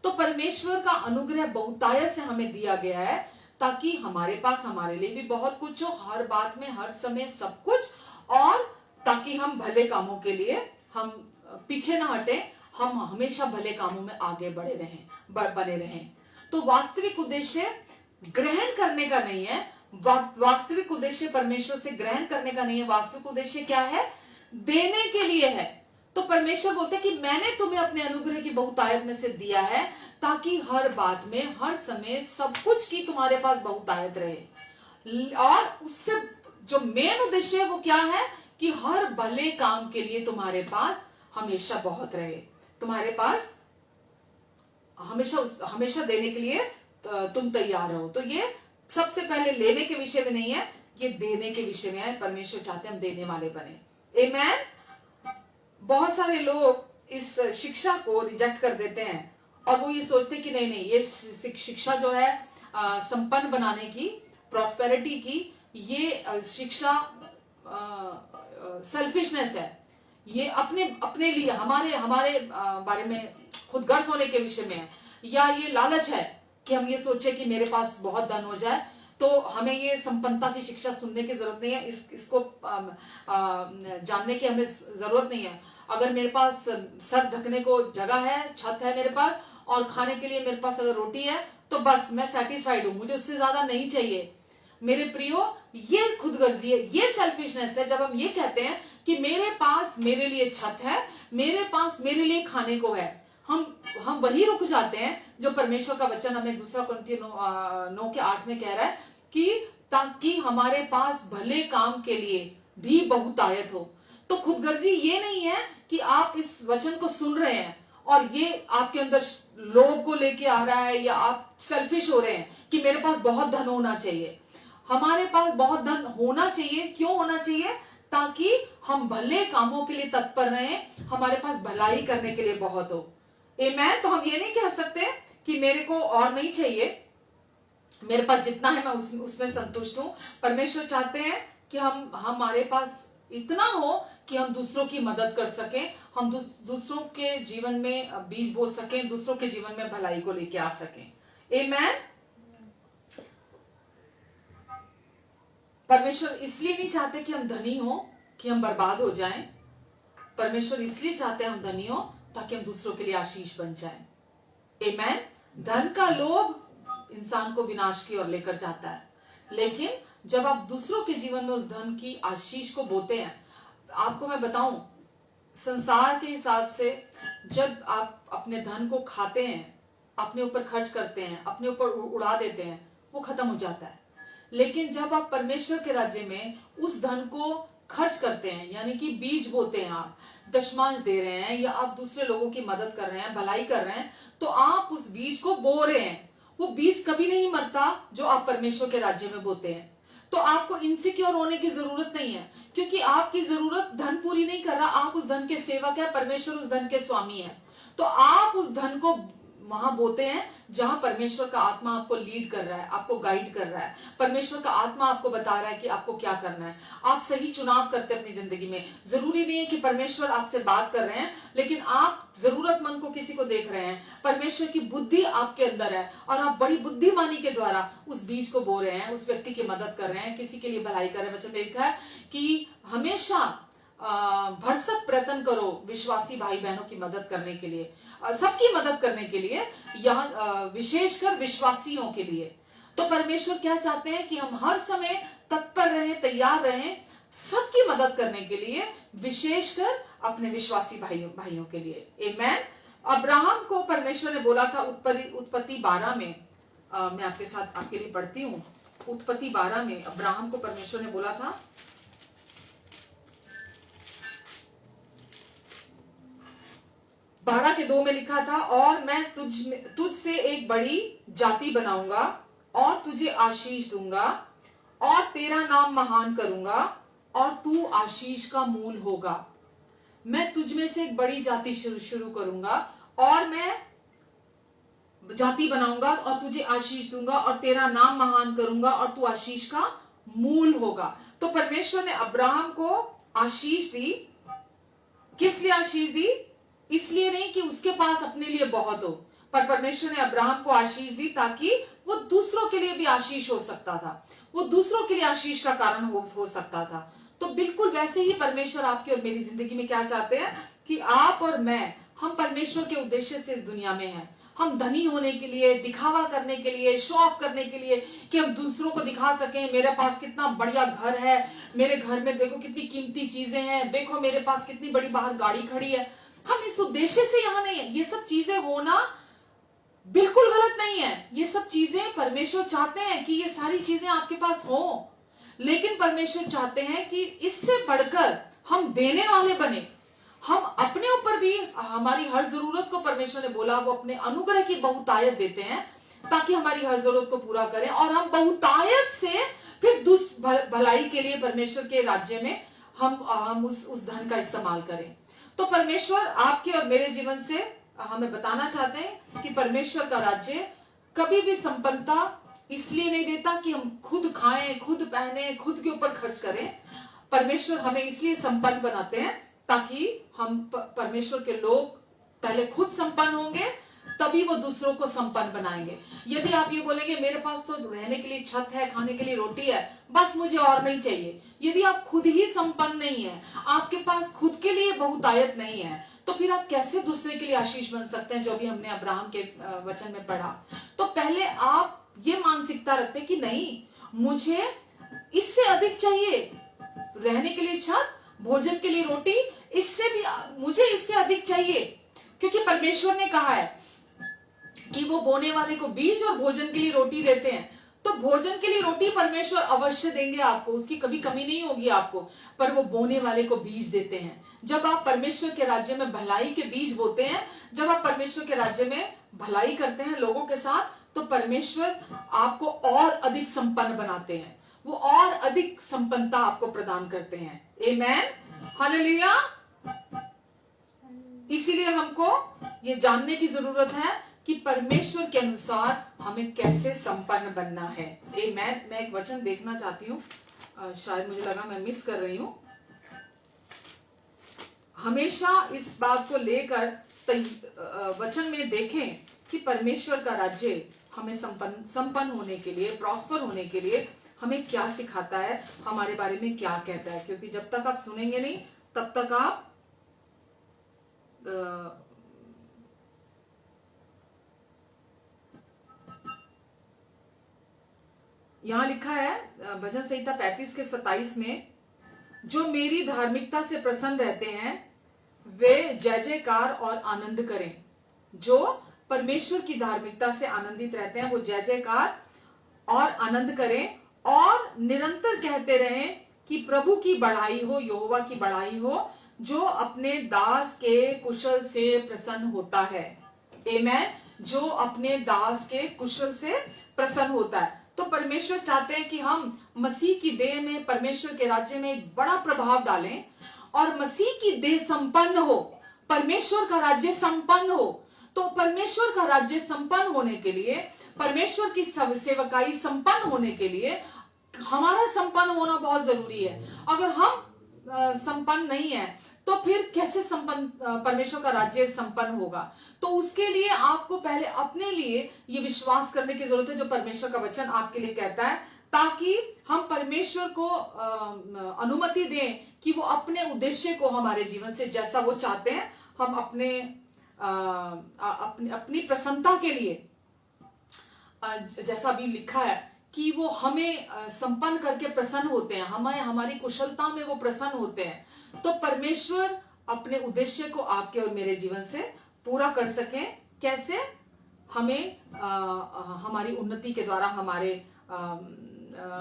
तो परमेश्वर का अनुग्रह बहुतायत से हमें दिया गया है ताकि हमारे पास हमारे लिए भी बहुत कुछ हो, हर बात में, हर समय सब कुछ, और ताकि हम भले कामों के लिए हम पीछे ना हटे, हम हमेशा भले कामों में आगे बने रहें। तो वास्तविक उद्देश्य ग्रहण करने का नहीं है। वास्तविक उद्देश्य परमेश्वर से ग्रहण करने का नहीं है। वास्तविक उद्देश्य क्या है? देने के लिए है। तो परमेश्वर बोलते हैं कि मैंने तुम्हें अपने अनुग्रह की बहुतायत में से दिया है ताकि हर बात में, हर समय सब कुछ की तुम्हारे पास बहुतायत रहे। और उससे जो मेन उद्देश्य है वो क्या है? कि हर भले काम के लिए तुम्हारे पास हमेशा बहुत रहे, तुम्हारे पास हमेशा देने के लिए तुम तैयार हो। तो ये सबसे पहले लेने के विषय में नहीं है, ये देने के विषय में है। परमेश्वर चाहते हैं हम देने वाले बने। आमेन। बहुत सारे लोग इस शिक्षा को रिजेक्ट कर देते हैं और वो ये सोचते कि नहीं, ये शिक्षा जो है संपन्न बनाने की, प्रॉस्पेरिटी की, ये शिक्षा सेल्फिशनेस है। ये अपने लिए, हमारे बारे में खुद गर्व होने के विषय में है, या ये लालच है कि हम ये सोचे कि मेरे पास बहुत धन हो जाए। तो हमें ये संपन्नता की शिक्षा सुनने की जरूरत नहीं है, इसको जानने की हमें जरूरत नहीं है। अगर मेरे पास सर ढकने को जगह है, छत है मेरे पास, और खाने के लिए मेरे पास अगर रोटी है, तो बस मैं सेटिस्फाइड हूं, मुझे उससे ज्यादा नहीं चाहिए। मेरे प्रियो, ये खुदगर्जी है, ये सेल्फिशनेस है। जब हम ये कहते हैं कि मेरे पास मेरे लिए छत है, मेरे पास मेरे लिए खाने को है, हम वही रुक जाते हैं जो परमेश्वर का वचन हमें 2 कुरिन्थियों 9:8 में कह रहा है कि ताकि हमारे पास भले काम के लिए भी बहुतायत हो। तो खुदगर्जी ये नहीं है कि आप इस वचन को सुन रहे हैं और ये आपके अंदर लोभ को लेके आ रहा है, या आप सेल्फिश हो रहे हैं कि मेरे पास बहुत धन होना चाहिए। हमारे पास बहुत धन होना चाहिए। क्यों होना चाहिए? ताकि हम भले कामों के लिए तत्पर रहें, हमारे पास भलाई करने के लिए बहुत हो। आमेन। तो हम ये नहीं कह सकते कि मेरे को और नहीं चाहिए, मेरे पास जितना है मैं उसमें संतुष्ट हूं। परमेश्वर चाहते हैं कि हमारे पास इतना हो कि हम दूसरों की मदद कर सकें, हम दूसरों के जीवन में बीज बो सकें, दूसरों के जीवन में भलाई को लेके आ सकें। आमेन। परमेश्वर इसलिए नहीं चाहते कि हम धनी हो कि हम बर्बाद हो जाएं। परमेश्वर इसलिए चाहते हैं हम धनी हो ताकि हम दूसरों के लिए आशीष बन जाएं। आमेन। धन का लोभ इंसान को विनाश की ओर लेकर जाता है, लेकिन जब आप दूसरों के जीवन में उस धन की आशीष को बोते हैं, आपको मैं बताऊं, संसार के हिसाब से जब आप अपने धन को खाते हैं, अपने ऊपर खर्च करते हैं, अपने ऊपर उड़ा देते हैं, वो खत्म हो जाता है। लेकिन जब आप परमेश्वर के राज्य में उस धन को खर्च करते हैं, यानी कि बीज बोते हैं, आप दशमांश दे रहे हैं, या आप दूसरे लोगों की मदद कर रहे हैं, भलाई कर रहे हैं, तो आप उस बीज को बो रहे हैं। वो बीज कभी नहीं मरता जो आप परमेश्वर के राज्य में बोते हैं। तो आपको इनसिक्योर होने की जरूरत नहीं है, क्योंकि आपकी जरूरत धन पूरी नहीं कर रहा, आप उस धन के सेवक है, परमेश्वर उस धन के स्वामी है। तो आप उस धन को वहां बोते हैं जहां परमेश्वर का आत्मा आपको लीड कर रहा है, आपको गाइड कर रहा है, परमेश्वर का आत्मा आपको बता रहा है कि आपको क्या करना है। आप सही चुनाव करते हैं अपनी जिंदगी में। जरूरी नहीं है कि परमेश्वर आपसे बात कर रहे हैं, लेकिन आप जरूरतमंद को किसी को देख रहे हैं, परमेश्वर की बुद्धि आपके अंदर है और आप बड़ी बुद्धिमानी के द्वारा उस बीज को बो रहे हैं, उस व्यक्ति की मदद कर रहे हैं, किसी के लिए भलाई कर रहे हैं। वचन में लिखा है कि हमेशा भरसक प्रयत्न करो विश्वासी भाई बहनों की मदद करने के लिए, सबकी मदद करने के लिए, यहाँ विशेषकर विश्वासियों के लिए। तो परमेश्वर क्या चाहते हैं कि हम हर समय तत्पर रहें, तैयार रहें सबकी मदद करने के लिए, विशेषकर अपने विश्वासी भाइयों के लिए। आमेन। अब्राहम को परमेश्वर ने बोला था उत्पत्ति 12 में, मैं आपके साथ आपके लिए पढ़ती हूँ। उत्पत्ति 12 में अब्राहम को परमेश्वर ने बोला था, 12:2 में लिखा था, और मैं तुझ से एक बड़ी जाति बनाऊंगा और तुझे आशीष दूंगा और तेरा नाम महान करूंगा और तू आशीष का मूल होगा। मैं तुझ में से एक बड़ी जाति शुरू करूंगा और मैं जाति बनाऊंगा और तुझे आशीष दूंगा और तेरा नाम महान करूंगा और तू आशीष का मूल होगा। तो परमेश्वर ने अब्राहम को आशीष दी। किस लिए आशीष दी? इसलिए नहीं कि उसके पास अपने लिए बहुत हो, पर परमेश्वर ने अब्राहम को आशीष दी ताकि वो दूसरों के लिए भी आशीष हो सकता था, वो दूसरों के लिए आशीष का कारण हो सकता था। तो बिल्कुल वैसे ही परमेश्वर आपकी और मेरी जिंदगी में क्या चाहते हैं कि आप और मैं, हम परमेश्वर के उद्देश्य से इस दुनिया में हैं। हम धनी होने के लिए, दिखावा करने के लिए, शो ऑफ करने के लिए, कि हम दूसरों को दिखा सकें मेरे पास कितना बढ़िया घर है, मेरे घर में देखो कितनी कीमती चीजें हैं, देखो मेरे पास कितनी बड़ी बाहर गाड़ी खड़ी है। हम इस उद्देश्य से यहां नहीं है। ये सब चीजें होना बिल्कुल गलत नहीं है। ये सब चीजें परमेश्वर चाहते हैं कि ये सारी चीजें आपके पास हो, लेकिन परमेश्वर चाहते हैं कि इससे बढ़कर हम देने वाले बने। हम अपने ऊपर भी हमारी हर जरूरत को, परमेश्वर ने बोला वो अपने अनुग्रह की बहुतायत देते हैं ताकि हमारी हर जरूरत को पूरा करें, और हम बहुतायत से फिर भलाई के लिए परमेश्वर के राज्य में हम उस धन का इस्तेमाल करें। तो परमेश्वर आपके और मेरे जीवन से हमें बताना चाहते हैं कि परमेश्वर का राज्य कभी भी संपन्नता इसलिए नहीं देता कि हम खुद खाएं, खुद पहने, खुद के ऊपर खर्च करें। परमेश्वर हमें इसलिए संपन्न बनाते हैं ताकि हम परमेश्वर के लोग पहले खुद संपन्न होंगे, तभी वो दूसरों को संपन्न बनाएंगे। यदि आप ये बोलेंगे मेरे पास तो रहने के लिए छत है, खाने के लिए रोटी है, बस मुझे और नहीं चाहिए, यदि आप खुद ही संपन्न नहीं है, आपके पास खुद के लिए बहुतायत नहीं है, तो फिर आप कैसे दूसरे के लिए आशीष बन सकते हैं, जो भी हमने अब्राहम के वचन में पढ़ा। तो पहले आप ये मानसिकता रखते कि नहीं, मुझे इससे अधिक चाहिए, रहने के लिए छत, भोजन के लिए रोटी, इससे भी मुझे इससे अधिक चाहिए, क्योंकि परमेश्वर ने कहा है कि वो बोने वाले को बीज और भोजन के लिए रोटी देते हैं। तो भोजन के लिए रोटी परमेश्वर अवश्य देंगे आपको, उसकी कभी कमी नहीं होगी आपको, पर वो बोने वाले को बीज देते हैं। जब आप परमेश्वर के राज्य में भलाई के बीज बोते हैं, जब आप परमेश्वर के राज्य में भलाई करते हैं लोगों के साथ, तो परमेश्वर आपको और अधिक संपन्न बनाते हैं, वो और अधिक संपन्नता आपको प्रदान करते हैं। आमेन, हालेलुया। इसीलिए हमको ये जानने की जरूरत है कि परमेश्वर के अनुसार हमें कैसे संपन्न बनना है। मैं एक वचन देखना चाहती हूँ, शायद मुझे लगा मैं मिस कर रही हूँ। हमेशा इस बात को लेकर वचन में देखें कि परमेश्वर का राज्य हमें संपन्न होने के लिए, प्रॉस्पर होने के लिए हमें क्या सिखाता है, हमारे बारे में क्या कहता है। क्योंकि जब तक आप सुनेंगे नहीं, तब तक आप यहां लिखा है भजन संहिता 35:27 में, जो मेरी धार्मिकता से प्रसन्न रहते हैं वे जय जयकार और आनंद करें। जो परमेश्वर की धार्मिकता से आनंदित रहते हैं वो जय जयकार और आनंद करें और निरंतर कहते रहें कि प्रभु की बढ़ाई हो, यहोवा की बढ़ाई हो, जो अपने दास के कुशल से प्रसन्न होता है। आमेन। जो अपने दास के कुशल से प्रसन्न होता है। तो परमेश्वर चाहते हैं कि हम मसीह की देह में, परमेश्वर के राज्य में एक बड़ा प्रभाव डालें और मसीह की देह संपन्न हो, परमेश्वर का राज्य संपन्न हो। तो परमेश्वर का राज्य संपन्न होने के लिए, परमेश्वर की सेवकाई संपन्न होने के लिए हमारा संपन्न होना बहुत जरूरी है। अगर हम संपन्न नहीं है तो फिर कैसे संपन्न परमेश्वर का राज्य संपन्न होगा? तो उसके लिए आपको पहले अपने लिए ये विश्वास करने की जरूरत है जो परमेश्वर का वचन आपके लिए कहता है, ताकि हम परमेश्वर को अनुमति दें कि वो अपने उद्देश्य को हमारे जीवन से, जैसा वो चाहते हैं, हम अपनी प्रसन्नता के लिए, जैसा भी लिखा है कि वो हमें संपन्न करके प्रसन्न होते हैं, हमारी कुशलता में वो प्रसन्न होते हैं। तो परमेश्वर अपने उद्देश्य को आपके और मेरे जीवन से पूरा कर सके। कैसे? हमें हमारी उन्नति के द्वारा,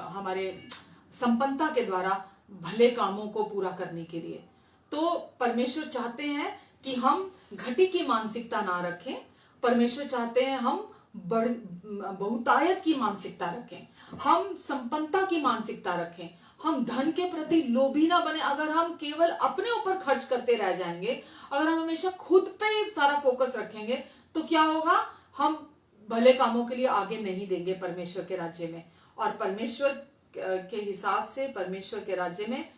हमारे संपन्नता के द्वारा भले कामों को पूरा करने के लिए। तो परमेश्वर चाहते हैं कि हम घटी की मानसिकता ना रखें। परमेश्वर चाहते हैं हम बहुतायत की मानसिकता रखें, हम संपन्नता की मानसिकता रखें, हम धन के प्रति लोभी ना बने। अगर हम केवल अपने ऊपर खर्च करते रह जाएंगे, अगर हम हमेशा खुद पे सारा फोकस रखेंगे, तो क्या होगा? हम भले कामों के लिए आगे नहीं देंगे परमेश्वर के राज्य में। और परमेश्वर के हिसाब से परमेश्वर के राज्य में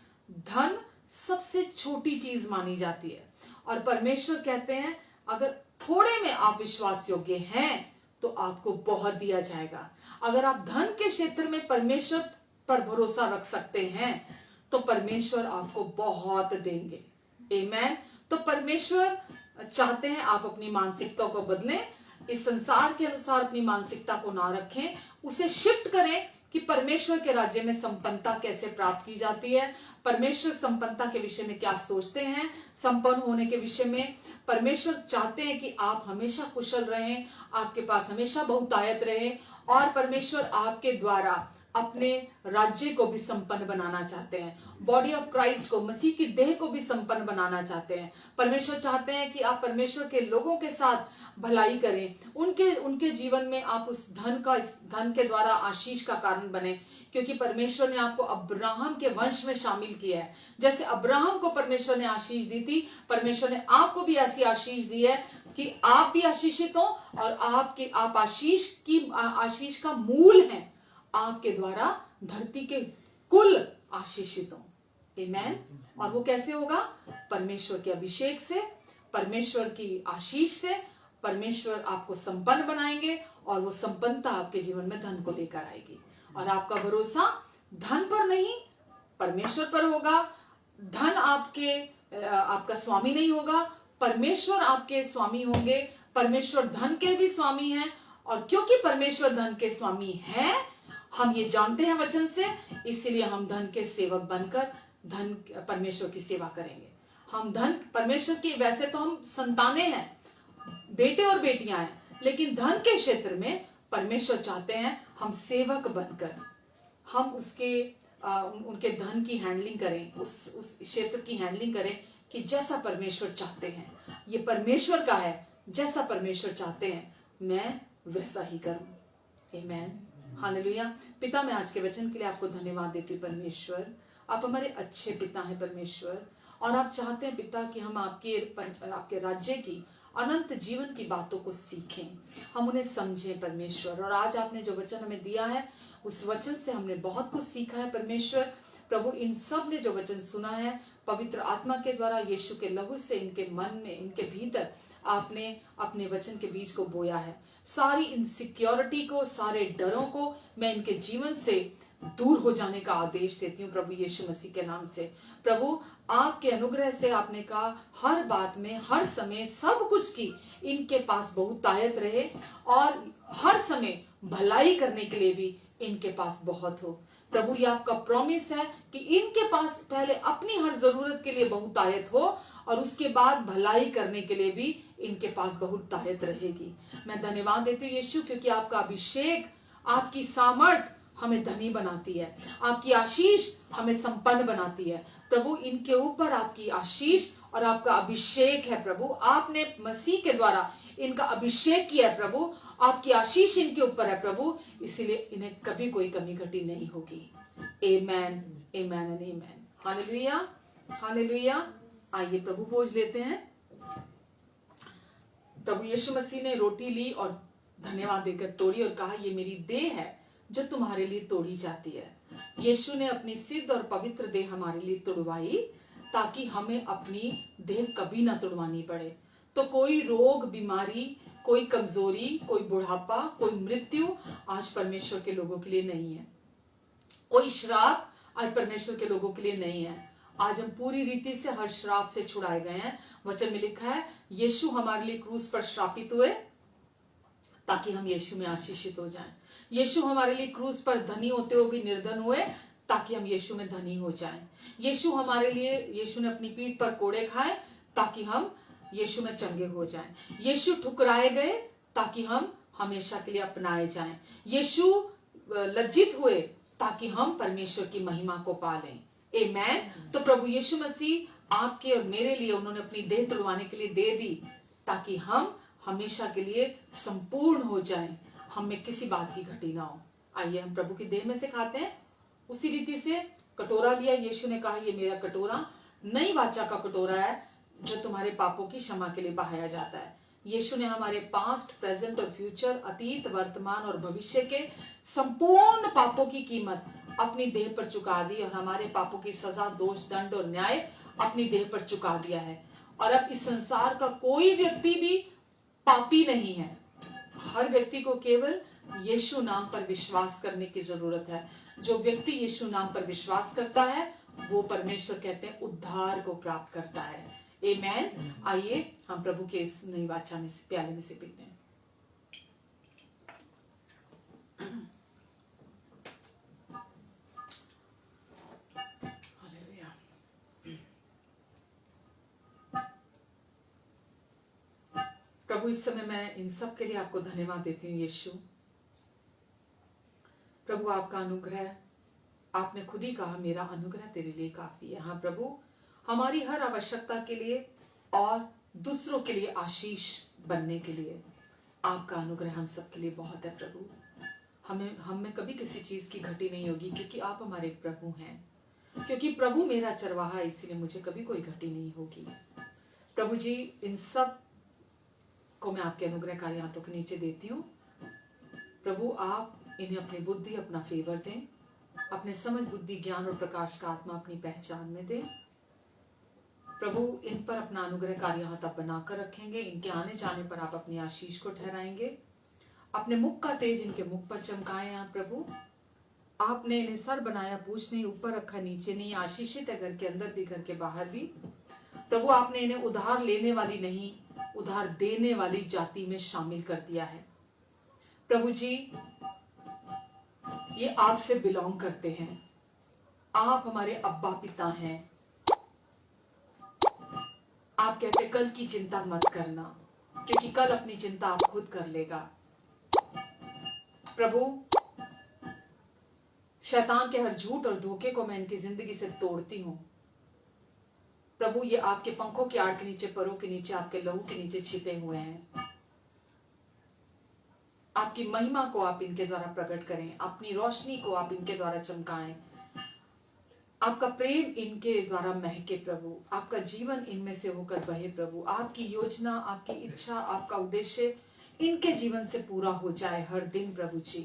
धन सबसे छोटी चीज मानी जाती है। और परमेश्वर कहते हैं अगर थोड़े में आप विश्वास योग्य हैं तो आपको बहुत दिया जाएगा। अगर आप धन के क्षेत्र में परमेश्वर पर भरोसा रख सकते हैं तो परमेश्वर आपको बहुत देंगे। आमीन। तो परमेश्वर चाहते हैं आप अपनी मानसिकता को बदलें, इस संसार के अनुसार अपनी मानसिकता को ना रखें, उसे शिफ्ट करें कि परमेश्वर के राज्य में संपन्नता कैसे प्राप्त की जाती है, परमेश्वर संपन्नता के विषय में क्या सोचते हैं, संपन्न होने के विषय में। परमेश्वर चाहते हैं कि आप हमेशा कुशल रहें, आपके पास हमेशा बहुतायत रहे, और परमेश्वर आपके द्वारा अपने राज्य को भी संपन्न बनाना चाहते हैं, बॉडी ऑफ क्राइस्ट को, मसीह की देह को भी संपन्न बनाना चाहते हैं। परमेश्वर चाहते हैं कि आप परमेश्वर के लोगों के साथ भलाई करें, उनके जीवन में आप इस धन के द्वारा आशीष का कारण बने, क्योंकि परमेश्वर ने आपको अब्राहम के वंश में शामिल किया है। जैसे अब्राहम को परमेश्वर ने आशीष दी थी, परमेश्वर ने आपको भी ऐसी आशीष दी है कि आप भी आशीषित हो, और आप आशीष का मूल हैं। आपके द्वारा धरती के कुल आशीषित हो। आमीन। और वो कैसे होगा? परमेश्वर के अभिषेक से, परमेश्वर की आशीष से। परमेश्वर आपको संपन्न बनाएंगे और वो संपन्नता आपके जीवन में धन को लेकर आएगी। और आपका भरोसा धन पर नहीं, परमेश्वर पर होगा। धन आपका स्वामी नहीं होगा, परमेश्वर आपके स्वामी होंगे। परमेश्वर धन के भी स्वामी हैं, और क्योंकि परमेश्वर धन के स्वामी हैं, हम ये जानते हैं वचन से, इसीलिए हम धन के सेवक बनकर परमेश्वर की सेवा करेंगे। हम परमेश्वर की, वैसे तो हम संतानें हैं, बेटे और बेटियां हैं, लेकिन धन के क्षेत्र में परमेश्वर चाहते हैं हम सेवक बनकर हम उनके धन की हैंडलिंग करें, उस क्षेत्र की हैंडलिंग करें कि जैसा परमेश्वर चाहते हैं। ये परमेश्वर का है, जैसा परमेश्वर चाहते हैं मैं वैसा ही करूं। आमीन। हालेलुया। पिता, मैं आज के वचन के लिए आपको धन्यवाद देती। परमेश्वर, आप हमारे अच्छे पिता हैं परमेश्वर, और आप चाहते हैं पिता कि हम आपके राज्य की अनंत जीवन की बातों को सीखें, हम उन्हें समझें परमेश्वर। और आज आपने जो वचन हमें दिया है, उस वचन से हमने बहुत कुछ सीखा है परमेश्वर। प्रभु, इन सब ने जो वचन सुना है, पवित्र आत्मा के द्वारा यीशु के लहू से इनके मन में, इनके भीतर आपने अपने वचन के बीज को बोया है। सारी इनसिक्योरिटी को, सारे डरों को मैं इनके जीवन से दूर हो जाने का आदेश देती हूँ प्रभु यीशु मसीह के नाम से। प्रभु, आपके अनुग्रह से आपने कहा हर बात में, हर समय, सब कुछ की इनके पास बहुतायत रहे, और हर समय भलाई करने के लिए भी इनके पास बहुत हो। प्रभु, ये आपका प्रॉमिस है कि इनके पास पहले अपनी हर जरूरत के लिए बहुतायत हो, और उसके बाद भलाई करने के लिए भी इनके पास बहुतायत रहेगी। मैं धन्यवाद देती हूँ यीशु, क्योंकि आपका अभिषेक, आपकी सामर्थ हमें धनी बनाती है, आपकी आशीष हमें संपन्न बनाती है। प्रभु, इनके ऊपर आपकी आशीष और आपका अभिषेक है प्रभु। आपने मसीह के द्वारा इनका अभिषेक किया है प्रभु, आपकी आशीष इनके ऊपर है प्रभु, इसीलिए इन्हें कभी कोई कमी घटी नहीं होगी। आमेन, amen and amen. Hallelujah, hallelujah. आइए प्रभु भोज लेते हैं। प्रभु यीशु मसीह ने रोटी ली और धन्यवाद देकर तोड़ी और कहा, ये मेरी देह है जो तुम्हारे लिए तोड़ी जाती है। यीशु ने अपनी सिद्ध और पवित्र देह हमारे लिए तोड़वाई ताकि हमें अपनी देह कभी ना तोड़वानी पड़े। तो कोई रोग, बीमारी, कोई कमजोरी, कोई बुढ़ापा, कोई मृत्यु आज परमेश्वर के लोगों के लिए नहीं है। कोई श्राप आज परमेश्वर के लोगों के लिए नहीं है। आज हम पूरी रीति से हर श्राप से छुड़ाए गए हैं। वचन में लिखा है, यीशु हमारे लिए क्रूस पर श्रापित हुए ताकि हम यीशु में आशीषित हो जाएं। यीशु हमारे लिए क्रूस पर धनी होते हुए भी निर्धन हुए ताकि हम यीशु में धनी हो जाएं। यीशु हमारे लिए, यीशु ने अपनी पीठ पर कोड़े खाए ताकि हम यीशु में चंगे हो जाएं। यीशु ठुकराए गए ताकि हम हमेशा के लिए अपनाए जाएं। यीशु लज्जित हुए ताकि हम परमेश्वर की महिमा को पालें। आमेन। तो प्रभु यीशु मसीह आपके और मेरे लिए उन्होंने अपनी देह तुड़वाने के लिए दे दी ताकि हम हमेशा के लिए संपूर्ण हो जाएं, हम में किसी बात की घटी ना हो। आइए हम प्रभु की देह में से खाते हैं। उसी रीति से कटोरा लिया। यीशु ने कहा, ये मेरा कटोरा नई वाचा का कटोरा है जो तुम्हारे पापों की क्षमा के लिए बहाया जाता है। यीशु ने हमारे पास्ट, प्रेजेंट और फ्यूचर, अतीत, वर्तमान और भविष्य के संपूर्ण पापों की कीमत अपनी देह पर चुका दी और हमारे पापों की सजा, दोष, दंड और न्याय अपनी देह पर चुका दिया है। और अब इस संसार का कोई व्यक्ति भी पापी नहीं है। हर व्यक्ति को केवल यीशु नाम पर विश्वास करने की जरूरत है। जो व्यक्ति यीशु नाम पर विश्वास करता है वो परमेश्वर कहते हैं उद्धार को प्राप्त करता है। आमेन। आइए हम प्रभु के इस नई वाचा में से प्याले में से पीते हैं। प्रभु, इस समय मैं इन सब के लिए आपको धन्यवाद देती हूँ। यीशु प्रभु, आपका अनुग्रह, आपने खुद ही कहा मेरा अनुग्रह तेरे लिए काफी है। हाँ प्रभु, हमारी हर आवश्यकता के लिए और दूसरों के लिए आशीष बनने के लिए आपका अनुग्रह हम सब के लिए बहुत है। प्रभु, हम में कभी किसी चीज की घटी नहीं होगी क्योंकि आप हमारे प्रभु हैं। क्योंकि प्रभु मेरा चरवाहा है, इसीलिए मुझे कभी कोई घटी नहीं होगी। प्रभु जी, इन सब को मैं आपके अनुग्रहकारी हाथों के नीचे देती हूँ। प्रभु, आप इन्हें अपनी बुद्धि, अपना फेवर दें, अपने समझ, बुद्धि, ज्ञान और प्रकाश का आत्मा अपनी पहचान में दें। प्रभु, इन पर अपना अनुग्रहकारी हाथ आप बनाकर रखेंगे। इनके आने जाने पर आप अपनी आशीष को ठहराएंगे। अपने मुख का तेज इनके मुख पर चमकाएं। आप प्रभु, आपने इन्हें सर बनाया, पूछ नहीं, ऊपर रखा, नीचे नहीं। आशीषित है घर के अंदर भी, घर के बाहर भी। प्रभु, आपने इन्हें उधार लेने वाली नहीं, उधार देने वाली जाति में शामिल कर दिया है। प्रभु जी, ये आपसे बिलोंग करते हैं। आप हमारे अब्बा पिता हैं। आप कहते कल की चिंता मत करना, क्योंकि कल अपनी चिंता आप खुद कर लेगा। प्रभु, शैतान के हर झूठ और धोखे को मैं इनकी जिंदगी से तोड़ती हूं। प्रभु, ये आपके पंखों की आड़ के नीचे, परों के नीचे, आपके लहू के नीचे छिपे हुए हैं। आपकी महिमा को आप इनके द्वारा प्रकट करें, अपनी रोशनी को आप इनके द्वारा चमकाएं, आपका प्रेम इनके द्वारा महके। प्रभु, आपका जीवन इनमें से होकर बहे। प्रभु, आपकी योजना, आपकी इच्छा, आपका उद्देश्य इनके जीवन से पूरा हो जाए हर दिन। प्रभु जी,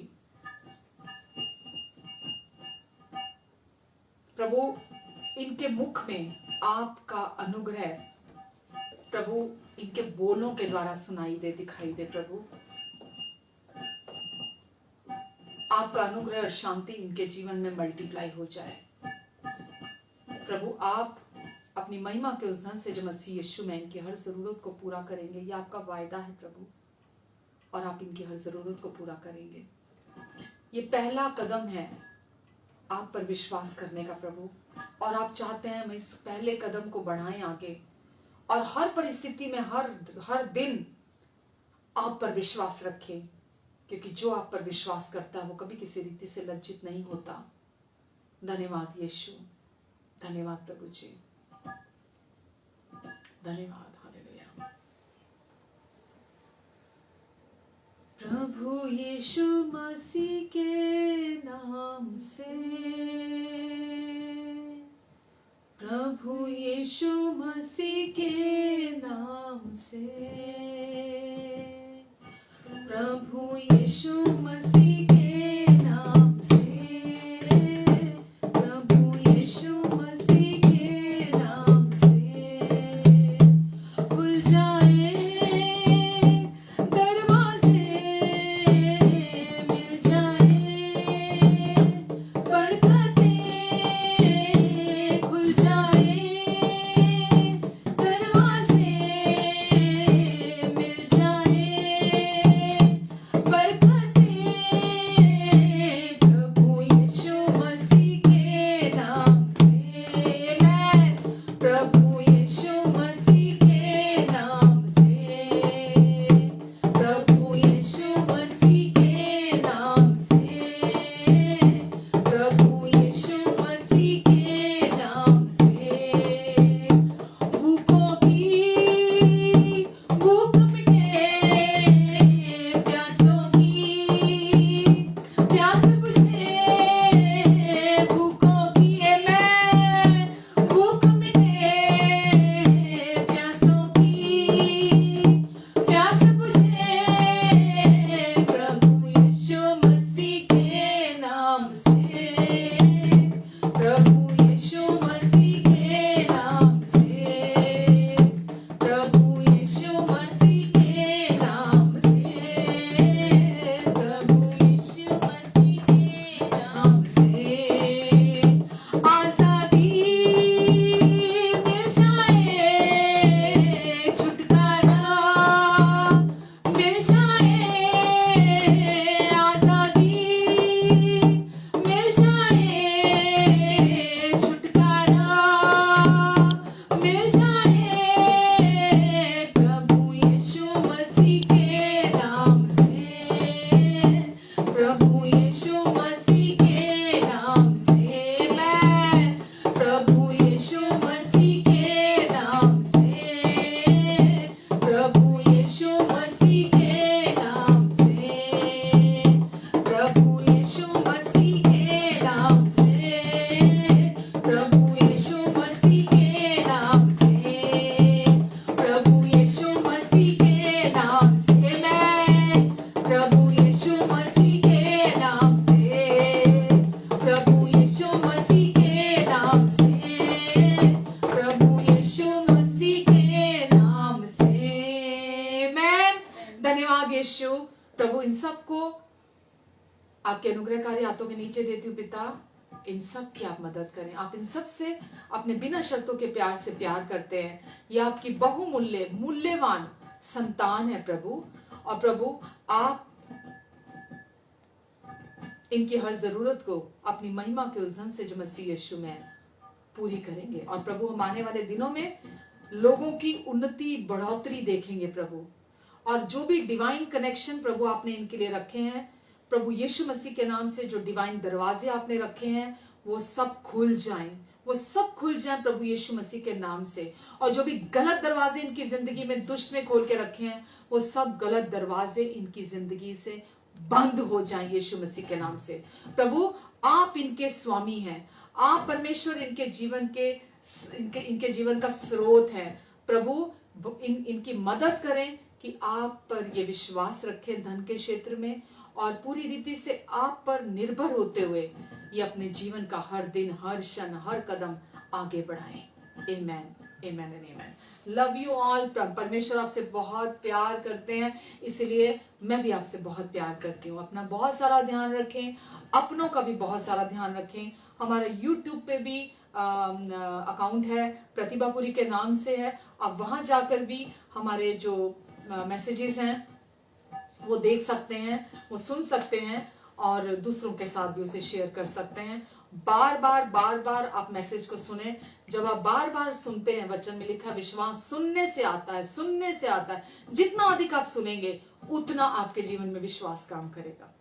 प्रभु, इनके मुख में आपका अनुग्रह प्रभु इनके बोलों के द्वारा सुनाई दे, दिखाई दे। प्रभु, आपका अनुग्रह और शांति इनके जीवन में मल्टीप्लाई हो जाए। प्रभु, आप अपनी महिमा के उस धन से जो मसीह यीशु में इनकी हर जरूरत को पूरा करेंगे, ये आपका वायदा है प्रभु, और आप इनकी हर जरूरत को पूरा करेंगे। ये पहला कदम है आप पर विश्वास करने का प्रभु, और आप चाहते हैं हम इस पहले कदम को बढ़ाएं आगे, और हर परिस्थिति में, हर दिन आप पर विश्वास रखें, क्योंकि जो आप पर विश्वास करता है वो कभी किसी रीति से लज्जित नहीं होता। धन्यवाद यीशु, धन्यवाद प्रभु जी, धन्यवाद। हालेलुया। प्रभु यीशु मसीह के नाम से, प्रभु यीशु मसीह के नाम से, प्रभु यीशु मसीह के नाम से, प्रभु यीशु मसीह के नाम से खुल जाए दरवाजे, मिल जाए बरकतें, खुल जाए दरवाजे, मिल जाए बरकतें, प्रभु यीशु मसीह के नाम से, मैं प्रभु यीशु मसीह के नाम से, प्रभु यीशु मसीह के नाम से, प्रभु यीशु मसीह के नाम से भूखों की भूख मिटे, प्यासों की प्यास बुझे, भूखों की मैं भूख मिटे, प्यासों की प्यास बुझे, प्रभु यीशु मसीह के नाम से, प्रभु यीशु मसीह के नाम से, प्रभु यीशु मसीह के नाम से, प्रभु यीशु मसीह के नाम से आजादी मिल जाए, छुटकारा मिल जाए, आजादी मिल जाए, छुटकारा मिल जाए, प्रभु यीशु मसीह के नाम से, प्रभु यीशु मसीह के नाम से, मैं प्रभु यीशु मसीह के नाम से, प्रभु यीशु मसीह के नाम से, प्रभु यीशु मसीह के नाम से, प्रभु यीशु मसीह के नाम से, प्रभु यीशु मसीह के नाम से, मैं प्रभु यीशु मसीह के नाम से, प्रभु यीशु मसीह के नाम से, प्रभु यीशु मसीह के नाम से, मैं धन्यवाद यीशु। प्रभु इन सबको आपके अनुग्रहकारी हाथों के नीचे देती हूँ पिता, इन सब की आप मदद करें। आप इन सब से अपने बिना शर्तों के प्यार से प्यार करते हैं। यह आपकी बहुमूल्य मूल्यवान संतान है प्रभु, और प्रभु आप इनकी हर जरूरत को अपनी महिमा के उस धन से जो मसीह यीशु में पूरी करेंगे। और प्रभु हम आने वाले दिनों में लोगों की उन्नति बढ़ोतरी देखेंगे प्रभु, और जो भी डिवाइन कनेक्शन प्रभु आपने इनके लिए रखे हैं प्रभु यीशु मसीह के नाम से, जो डिवाइन दरवाजे आपने रखे हैं वो सब खुल जाएं, वो सब खुल जाएं प्रभु यीशु मसीह के नाम से। और जो भी गलत दरवाजे इनकी जिंदगी में दुष्ट ने खोल के रखे हैं वो सब गलत दरवाजे इनकी जिंदगी से बंद हो जाएं यीशु मसीह के नाम से। प्रभु आप इनके स्वामी हैं, आप परमेश्वर इनके जीवन के इनके जीवन का स्रोत है प्रभु। इनकी मदद करें कि आप पर ये विश्वास रखें धन के क्षेत्र में, और पूरी रीति से आप पर निर्भर होते हुए ये अपने जीवन का हर दिन, हर क्षण, हर कदम आगे बढ़ाएं। Amen, amen and amen. Love you all. परमेश्वर आपसे बहुत प्यार करते हैं, इसलिए मैं भी आपसे बहुत प्यार करती हूँ। अपना बहुत सारा ध्यान रखें, अपनों का भी बहुत सारा ध्यान रखें। हमारा YouTube पे भी अकाउंट है, प्रतिभापुरी के नाम से है। आप वहां जाकर भी हमारे जो मैसेजेस हैं वो देख सकते हैं, वो सुन सकते हैं, और दूसरों के साथ भी उसे शेयर कर सकते हैं। बार बार आप मैसेज को सुने। जब आप बार बार सुनते हैं, वचन में लिखा विश्वास सुनने से आता है, सुनने से आता है। जितना अधिक आप सुनेंगे उतना आपके जीवन में विश्वास काम करेगा।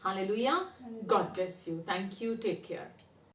Hallelujah. God bless you. Thank you. Take care.